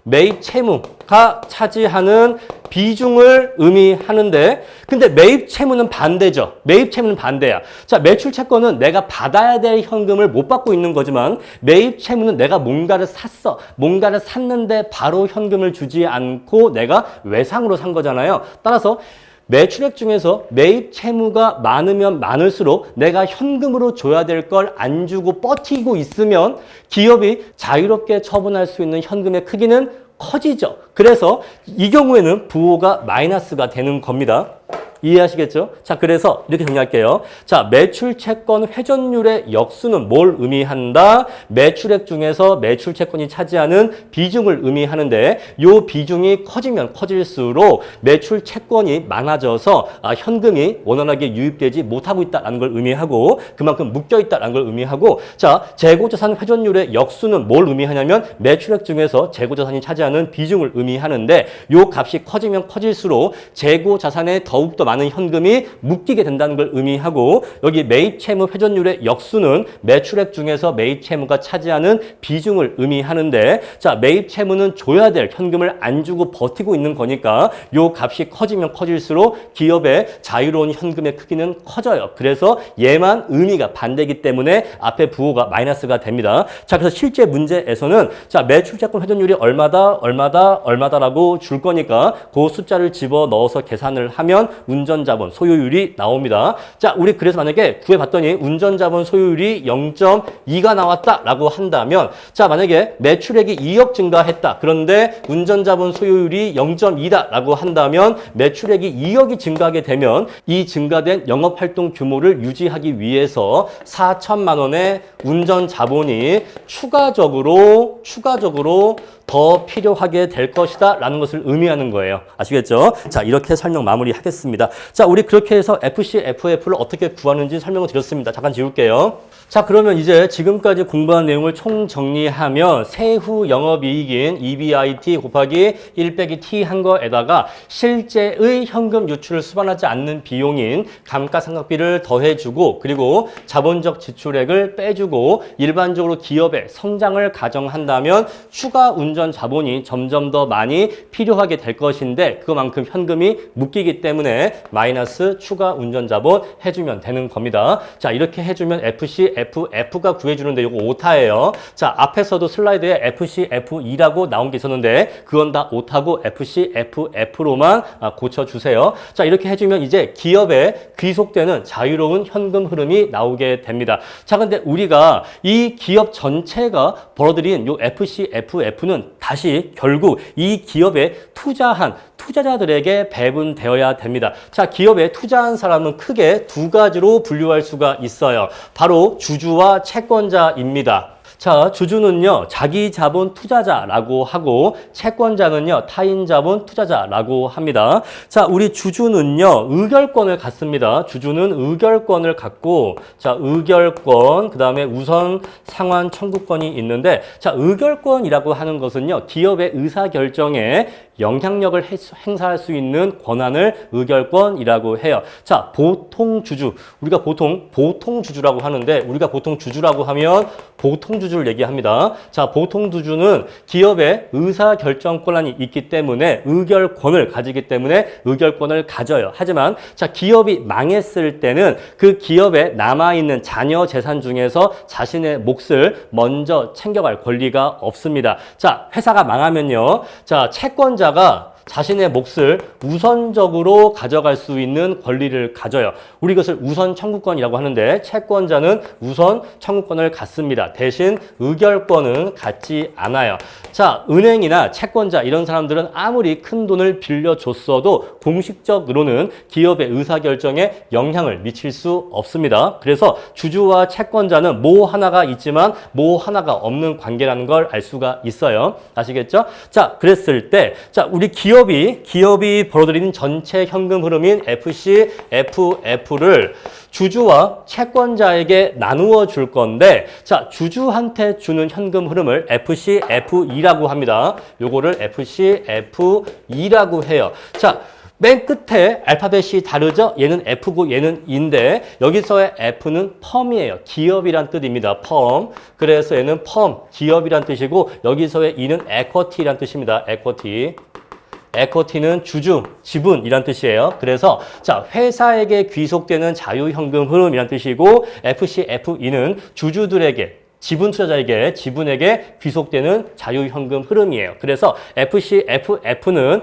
매입 채무가 차지하는 비중을 의미하는데, 근데 매입 채무는 반대죠. 매입 채무는 반대야. 자, 매출 채권은 내가 받아야 될 현금을 못 받고 있는 거지만, 매입 채무는 내가 뭔가를 샀는데 바로 현금을 주지 않고 내가 외상으로 산 거잖아요. 따라서 매출액 중에서 매입 채무가 많으면 많을수록 내가 현금으로 줘야 될 걸 안 주고 버티고 있으면 기업이 자유롭게 처분할 수 있는 현금의 크기는 커지죠. 그래서 이 경우에는 부호가 마이너스가 되는 겁니다. 이해하시겠죠? 자, 그래서 이렇게 정리할게요. 자, 매출 채권 회전율의 역수는 뭘 의미한다? 매출액 중에서 매출 채권이 차지하는 비중을 의미하는데 요 비중이 커지면 커질수록 매출 채권이 많아져서 현금이 원활하게 유입되지 못하고 있다는 걸 의미하고 그만큼 묶여 있다는 걸 의미하고 자, 재고자산 회전율의 역수는 뭘 의미하냐면 매출액 중에서 재고자산이 차지하는 비중을 의미하는데 요 값이 커지면 커질수록 재고자산에 더욱더 많은 현금이 묶이게 된다는 걸 의미하고 여기 매입채무 회전율의 역수는 매출액 중에서 매입채무가 차지하는 비중을 의미하는데 자, 매입채무는 줘야 될 현금을 안 주고 버티고 있는 거니까 요 값이 커지면 커질수록 기업의 자유로운 현금의 크기는 커져요. 그래서 얘만 의미가 반대이기 때문에 앞에 부호가 마이너스가 됩니다. 자, 그래서 실제 문제에서는 자, 매출채권 회전율이 얼마다라고 줄 거니까 그 숫자를 집어 넣어서 계산을 하면 운전자본 소요율이 나옵니다. 자, 우리 그래서 만약에 구해봤더니 운전자본 소요율이 0.2가 나왔다라고 한다면 자, 만약에 매출액이 2억 증가했다. 그런데 운전자본 소요율이 0.2다라고 한다면 매출액이 2억이 증가하게 되면 이 증가된 영업활동 규모를 유지하기 위해서 4천만 원의 운전자본이 추가적으로 더 필요하게 될 것이다 라는 것을 의미하는 거예요. 아시겠죠? 자, 이렇게 설명 마무리하겠습니다. 자, 우리 그렇게 해서 FC, FF를 어떻게 구하는지 설명을 드렸습니다. 잠깐 지울게요. 자, 그러면 이제 지금까지 공부한 내용을 총정리하면 세후 영업이익인 EBIT 곱하기 1 빼기 T 한 거에다가 실제의 현금 유출을 수반하지 않는 비용인 감가상각비를 더해주고 그리고 자본적 지출액을 빼주고 일반적으로 기업의 성장을 가정한다면 추가 운전 자본이 점점 더 많이 필요하게 될 것인데 그만큼 현금이 묶이기 때문에 마이너스 추가 운전 자본 해주면 되는 겁니다. 자, 이렇게 해주면 FC, FF가 구해주는데 이거 오타예요. 자, 앞에서도 슬라이드에 FC, F2라고 나온 게 있었는데 그건 다 오타고 FC, FF로만 고쳐주세요. 자, 이렇게 해주면 이제 기업에 귀속되는 자유로운 현금 흐름이 나오게 됩니다. 자, 근데 우리가 이 기업 전체가 벌어들인 요 FC, FF는 다시 결국 이 기업에 투자한 투자자들에게 배분되어야 됩니다. 자, 기업에 투자한 사람은 크게 두 가지로 분류할 수가 있어요. 바로 주주와 채권자입니다. 자, 주주는요, 자기 자본 투자자라고 하고, 채권자는요, 타인 자본 투자자라고 합니다. 자, 우리 주주는요, 의결권을 갖습니다. 주주는 의결권을 갖고, 자, 의결권, 그 다음에 우선 상환 청구권이 있는데, 자, 의결권이라고 하는 것은요, 기업의 의사결정에 영향력을 행사할 수 있는 권한을 의결권이라고 해요. 자, 보통 주주, 우리가 보통 주주라고 하는데 우리가 보통 주주라고 하면 보통 주주를 얘기합니다. 자, 보통 주주는 기업의 의사결정 권한이 있기 때문에 의결권을 가지기 때문에 의결권을 가져요. 하지만 자, 기업이 망했을 때는 그 기업에 남아있는 자녀 재산 중에서 자신의 몫을 먼저 챙겨갈 권리가 없습니다. 자, 회사가 망하면요. 자, 채권자가 자신의 몫을 우선적으로 가져갈 수 있는 권리를 가져요. 우리 이것을 우선 청구권이라고 하는데 채권자는 우선 청구권을 갖습니다. 대신 의결권은 갖지 않아요. 자, 은행이나 채권자 이런 사람들은 아무리 큰 돈을 빌려줬어도 공식적으로는 기업의 의사결정에 영향을 미칠 수 없습니다. 그래서 주주와 채권자는 뭐 하나가 있지만 뭐 하나가 없는 관계라는 걸 알 수가 있어요. 아시겠죠? 자, 그랬을 때 자, 우리 기업이 벌어들이는 전체 현금 흐름인 FC, FF를 주주와 채권자에게 나누어 줄 건데 자, 주주한테 주는 현금 흐름을 FC, F2라고 합니다. 요거를 FC, F2라고 해요. 자, 맨 끝에 알파벳이 다르죠? 얘는 F고 얘는 E인데 여기서의 F는 펌이에요. 기업이란 뜻입니다. 펌. 그래서 얘는 펌, 기업이란 뜻이고 여기서의 E는 equity란 뜻입니다. equity. equity는 주주, 지분이란 뜻이에요. 그래서 자, 회사에게 귀속되는 자유현금 흐름이란 뜻이고 FC, FE는 주주들에게 지분 투자자에게 지분에게 귀속되는 자유현금 흐름이에요. 그래서 FCFF는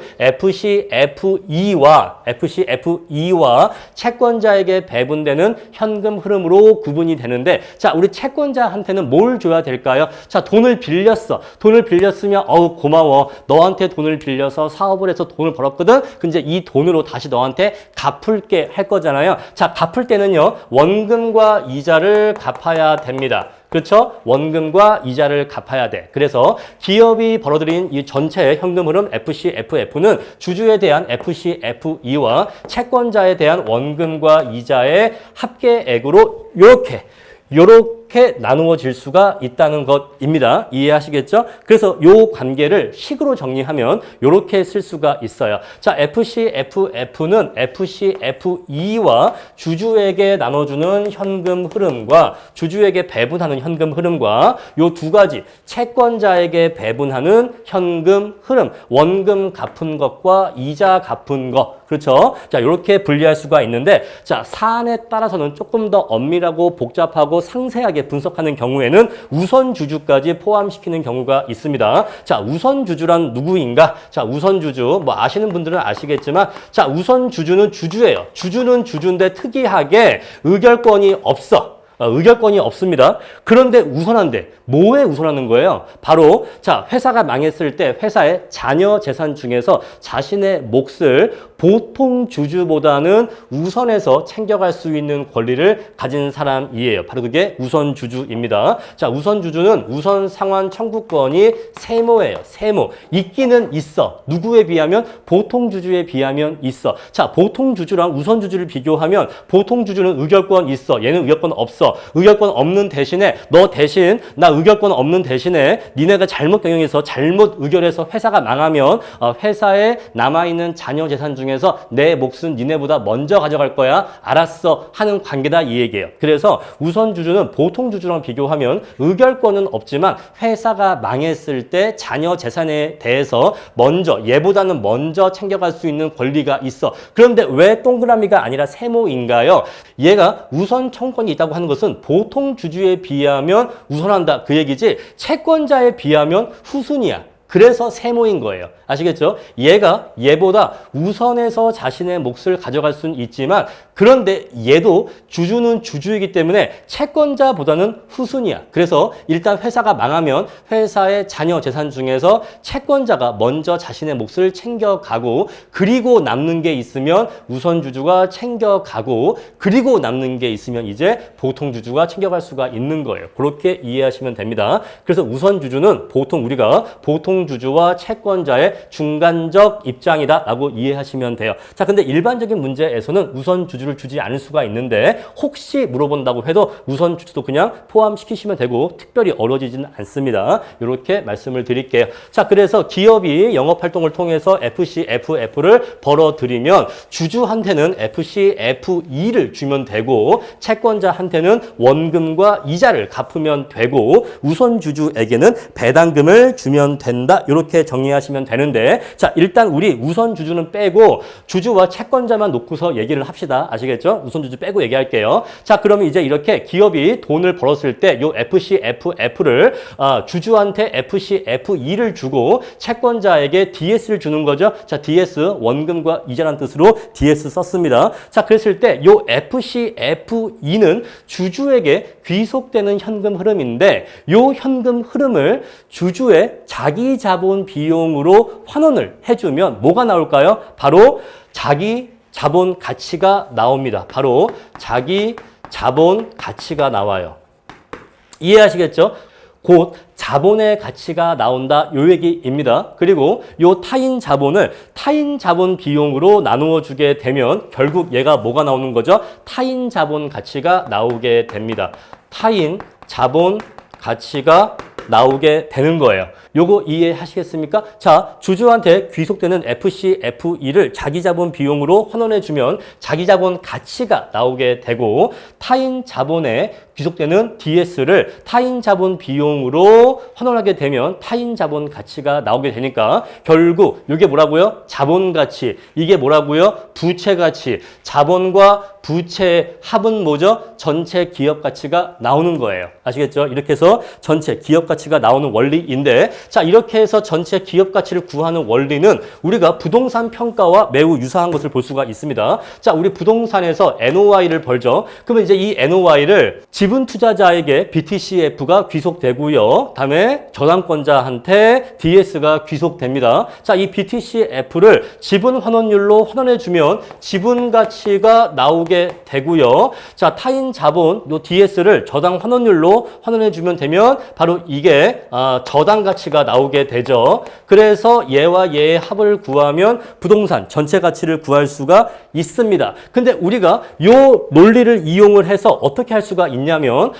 FCFE와 채권자에게 배분되는 현금 흐름으로 구분이 되는데, 자, 우리 채권자한테는 뭘 줘야 될까요? 자, 돈을 빌렸어. 돈을 빌렸으면 어우 고마워. 너한테 돈을 빌려서 사업을 해서 돈을 벌었거든. 근데 이 돈으로 다시 너한테 갚을게 할 거잖아요. 자, 갚을 때는요, 원금과 이자를 갚아야 됩니다. 그렇죠? 원금과 이자를 갚아야 돼. 그래서 기업이 벌어들인 이 전체 현금 흐름 FCFF는 주주에 대한 FCFE와 채권자에 대한 원금과 이자의 합계액으로 요렇게 나누어질 수가 있다는 것입니다. 이해하시겠죠? 그래서 요 관계를 식으로 정리하면 요렇게 쓸 수가 있어요. 자, FCFF는 FCFE와 주주에게 나눠주는 현금 흐름과 주주에게 배분하는 현금 흐름과 요 두 가지 채권자에게 배분하는 현금 흐름, 원금 갚은 것과 이자 갚은 것, 그렇죠? 자, 이렇게 분리할 수가 있는데, 자, 사안에 따라서는 조금 더 엄밀하고 복잡하고 상세하게 분석하는 경우에는 우선주주까지 포함시키는 경우가 있습니다. 자, 우선주주란 누구인가? 자, 우선주주, 뭐 아시는 분들은 아시겠지만, 자, 우선주주는 주주예요. 주주는 주주인데 특이하게 의결권이 없어. 의결권이 없습니다. 그런데 우선한데 뭐에 우선하는 거예요? 바로 자, 회사가 망했을 때 회사의 자녀 재산 중에서 자신의 몫을 보통 주주보다는 우선해서 챙겨갈 수 있는 권리를 가진 사람이에요. 바로 그게 우선주주입니다. 자, 우선주주는 우선 상환 청구권이 세모예요. 세모. 있기는 있어. 누구에 비하면? 보통 주주에 비하면 있어. 자, 보통 주주랑 우선주주를 비교하면 보통 주주는 의결권 있어. 얘는 의결권 없어. 의결권 없는 대신에 너 대신 나 의결권 없는 대신에 니네가 잘못 경영해서 잘못 의결해서 회사가 망하면 회사에 남아있는 자녀 재산 중에서 내 몫은 니네보다 먼저 가져갈 거야. 알았어 하는 관계다 이 얘기예요. 그래서 우선주주는 보통 주주랑 비교하면 의결권은 없지만 회사가 망했을 때 자녀 재산에 대해서 먼저 얘보다는 먼저 챙겨갈 수 있는 권리가 있어. 그런데 왜 동그라미가 아니라 세모인가요? 얘가 우선 청구권이 있다고 하는 것은 보통 주주에 비하면 우선한다 그 얘기지, 채권자에 비하면 후순위야. 그래서 세모인 거예요. 아시겠죠? 얘보다 우선해서 자신의 몫을 가져갈 수는 있지만, 그런데 얘도 주주는 주주이기 때문에 채권자보다는 후순위야. 그래서 일단 회사가 망하면 회사의 자녀 재산 중에서 채권자가 먼저 자신의 몫을 챙겨가고, 그리고 남는 게 있으면 우선주주가 챙겨가고, 그리고 남는 게 있으면 이제 보통 주주가 챙겨갈 수가 있는 거예요. 그렇게 이해하시면 됩니다. 그래서 우선주주는 우리가 보통 주주와 채권자의 중간적 입장이다라고 이해하시면 돼요. 자, 근데 일반적인 문제에서는 우선 주주를 주지 않을 수가 있는데, 혹시 물어본다고 해도 우선 주주도 그냥 포함시키시면 되고 특별히 어려지지는 않습니다. 이렇게 말씀을 드릴게요. 자, 그래서 기업이 영업활동을 통해서 FCFF를 벌어들이면 주주한테는 FCFE를 주면 되고, 채권자한테는 원금과 이자를 갚으면 되고, 우선주주에게는 배당금을 주면 된다. 이렇게 정리하시면 되는데, 자, 일단 우리 우선주주는 빼고 주주와 채권자만 놓고서 얘기를 합시다. 아시겠죠? 우선주주 빼고 얘기할게요. 자, 그러면 이제 이렇게 기업이 돈을 벌었을 때 요 FCFF를 주주한테 FCFE를 주고 채권자에게 DS를 주는 거죠. 자, DS 원금과 이자라는 뜻으로 DS 썼습니다. 자, 그랬을 때 요 FCFE는 주주에게 귀속되는 현금 흐름인데, 요 현금 흐름을 주주의 자기 자본 비용으로 환원을 해주면 뭐가 나올까요? 바로 자기 자본 가치가 나옵니다. 바로 자기 자본 가치가 나와요. 이해하시겠죠? 곧 자본의 가치가 나온다 요 얘기입니다. 그리고 요 타인 자본을 타인 자본 비용으로 나누어 주게 되면 결국 얘가 뭐가 나오는 거죠? 타인 자본 가치가 나오게 됩니다. 타인 자본 가치가 나오게 되는 거예요. 요거 이해하시겠습니까? 자, 주주한테 귀속되는 FC, FE를 자기자본 비용으로 환원해주면 자기자본 가치가 나오게 되고 타인 자본에 귀속되는 DS를 타인 자본 비용으로 환원하게 되면 타인 자본 가치가 나오게 되니까 결국 이게 뭐라고요? 자본 가치. 이게 뭐라고요? 부채 가치. 자본과 부채의 합은 뭐죠? 전체 기업 가치가 나오는 거예요. 아시겠죠? 이렇게 해서 전체 기업 가치가 나오는 원리인데 자, 이렇게 해서 전체 기업 가치를 구하는 원리는 우리가 부동산 평가와 매우 유사한 것을 볼 수가 있습니다. 자, 우리 부동산에서 NOI를 벌죠. 그러면 이제 이 NOI를 지분 투자자에게 BTCF가 귀속되고요. 다음에 저당권자한테 DS가 귀속됩니다. 자, 이 BTCF를 지분 환원율로 환원해주면 지분 가치가 나오게 되고요. 자, 타인 자본 요 DS를 저당 환원율로 환원해주면 되면 바로 이게 저당 가치가 나오게 되죠. 그래서 얘와 얘의 합을 구하면 부동산 전체 가치를 구할 수가 있습니다. 근데 우리가 요 논리를 이용을 해서 어떻게 할 수가 있냐면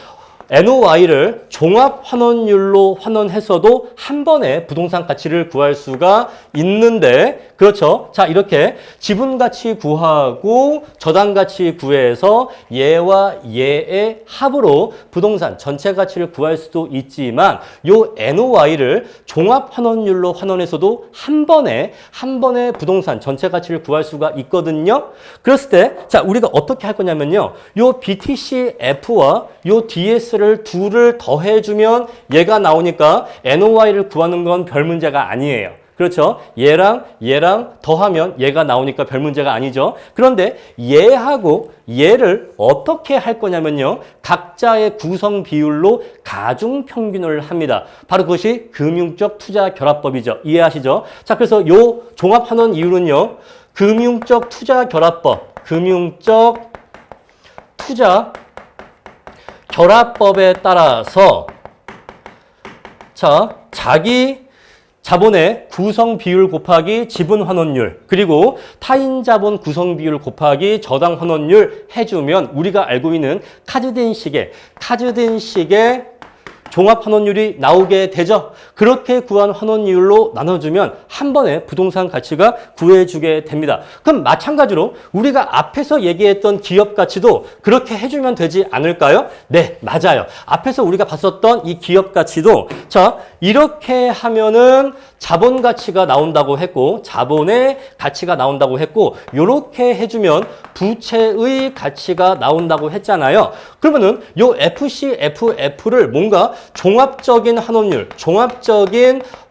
NOI를 종합 환원율로 환원해서도 한 번에 부동산 가치를 구할 수가 있는데 그렇죠. 자, 이렇게 지분 가치 구하고 저당 가치 구해서 얘와 얘의 합으로 부동산 전체 가치를 구할 수도 있지만 요 NOI를 종합 환원율로 환원해서도 한 번에 부동산 전체 가치를 구할 수가 있거든요. 그랬을 때 자, 우리가 어떻게 할 거냐면요. 요 BTCF와 요 DS를 둘을 더해주면 얘가 나오니까 NOI를 구하는 건 별 문제가 아니에요. 그렇죠? 얘랑 더하면 얘가 나오니까 별 문제가 아니죠. 그런데 얘하고 얘를 어떻게 할 거냐면요. 각자의 구성 비율로 가중 평균을 합니다. 바로 그것이 금융적 투자 결합법이죠. 이해하시죠? 자, 그래서 요 종합 환원 이유는요. 금융적 투자 결합법, 금융적 투자 결합법에 따라서 자, 자기 자본의 구성 비율 곱하기 지분 환원율 그리고 타인 자본 구성 비율 곱하기 저당 환원율 해주면 우리가 알고 있는 카즈딘식의 종합 환원율이 나오게 되죠. 그렇게 구한 환원율로 나눠주면 한 번에 부동산 가치가 구해주게 됩니다. 그럼 마찬가지로 우리가 앞에서 얘기했던 기업 가치도 그렇게 해주면 되지 않을까요? 네, 맞아요. 앞에서 우리가 봤었던 이 기업 가치도 자, 이렇게 하면은 자본 가치가 나온다고 했고 자본의 가치가 나온다고 했고 이렇게 해주면 부채의 가치가 나온다고 했잖아요. 그러면은 요 FCFF를 뭔가 종합적인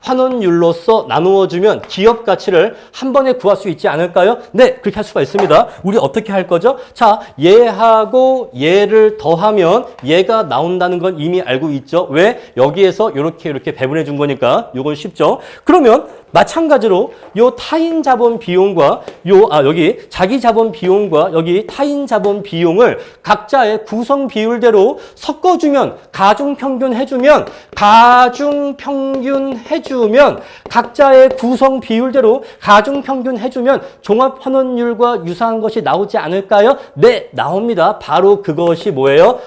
환원율로서 나누어주면 기업 가치를 한 번에 구할 수 있지 않을까요? 네, 그렇게 할 수가 있습니다. 우리 어떻게 할 거죠? 자, 얘하고 얘를 더하면 얘가 나온다는 건 이미 알고 있죠. 왜? 여기에서 이렇게 배분해 준 거니까 이건 쉽죠. 그러면 마찬가지로 요 타인 자본 비용과 여기 자기 자본 비용과 여기 타인 자본 비용을 각자의 구성 비율대로 섞어주면 가중 평균 해주면 각자의 구성 비율대로 가중 평균 해주면 종합 환원율과 유사한 것이 나오지 않을까요? 네, 나옵니다. 바로 그것이 뭐예요?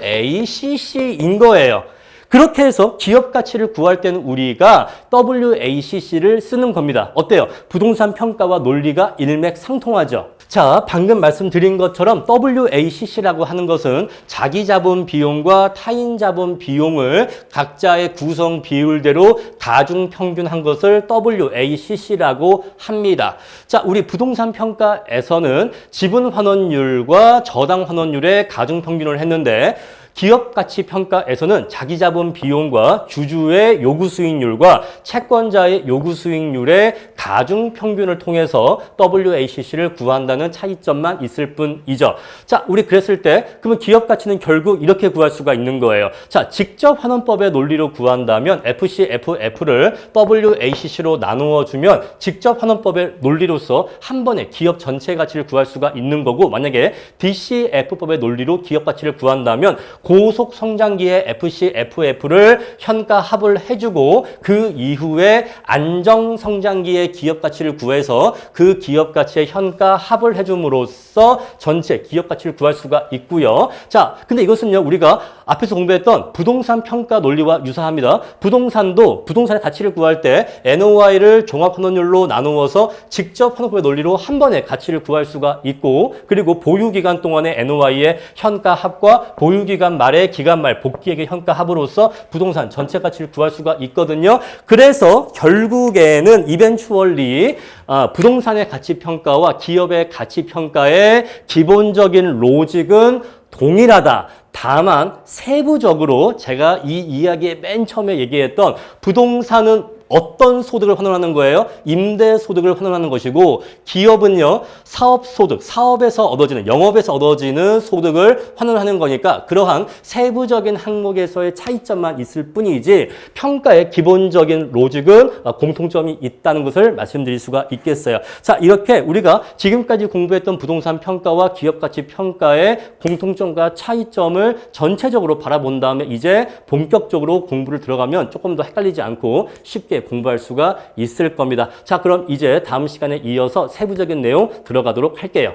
WACC인 거예요. 그렇게 해서 기업 가치를 구할 때는 우리가 WACC를 쓰는 겁니다. 어때요? 부동산 평가와 논리가 일맥상통하죠. 자, 방금 말씀드린 것처럼 WACC라고 하는 것은 자기 자본 비용과 타인 자본 비용을 각자의 구성 비율대로 가중 평균한 것을 WACC라고 합니다. 자, 우리 부동산 평가에서는 지분 환원율과 저당 환원율의 가중 평균을 했는데 기업 가치 평가에서는 자기 자본 비용과 주주의 요구 수익률과 채권자의 요구 수익률의 가중 평균을 통해서 WACC를 구한다는 차이점만 있을 뿐이죠. 자, 우리 그랬을 때 그러면 기업 가치는 결국 이렇게 구할 수가 있는 거예요. 자, 직접 환원법의 논리로 구한다면 FCFF를 WACC로 나누어 주면 직접 환원법의 논리로서 한 번에 기업 전체 가치를 구할 수가 있는 거고 만약에 DCF법의 논리로 기업 가치를 구한다면 고속 성장기의 FC, FF를 현가 합을 해주고 그 이후에 안정 성장기의 기업 가치를 구해서 그 기업 가치의 현가 합을 해줌으로써 전체 기업 가치를 구할 수가 있고요. 자, 근데 이것은요, 우리가 앞에서 공부했던 부동산 평가 논리와 유사합니다. 부동산도 부동산의 가치를 구할 때 NOI를 종합환원율로 나누어서 직접 환원법의 논리로 한 번에 가치를 구할 수가 있고, 그리고 보유기간 동안의 NOI의 현가 합과 보유기간 말의 기간 말 복귀액의 현가 합으로서 부동산 전체 가치를 구할 수가 있거든요. 그래서 결국에는 이벤추얼리 부동산의 가치 평가와 기업의 가치 평가의 기본적인 로직은 동일하다. 다만 세부적으로 제가 이 이야기의 맨 처음에 얘기했던 부동산은 어떤 소득을 환원하는 거예요? 임대소득을 환원하는 것이고, 기업은요, 사업소득, 사업에서 얻어지는, 영업에서 얻어지는 소득을 환원하는 거니까 그러한 세부적인 항목에서의 차이점만 있을 뿐이지 평가의 기본적인 로직은 공통점이 있다는 것을 말씀드릴 수가 있겠어요. 자, 이렇게 우리가 지금까지 공부했던 부동산 평가와 기업가치 평가의 공통점과 차이점을 전체적으로 바라본 다음에 이제 본격적으로 공부를 들어가면 조금 더 헷갈리지 않고 쉽게 공부할 수가 있을 겁니다. 자, 그럼 이제 다음 시간에 이어서 세부적인 내용 들어가도록 할게요.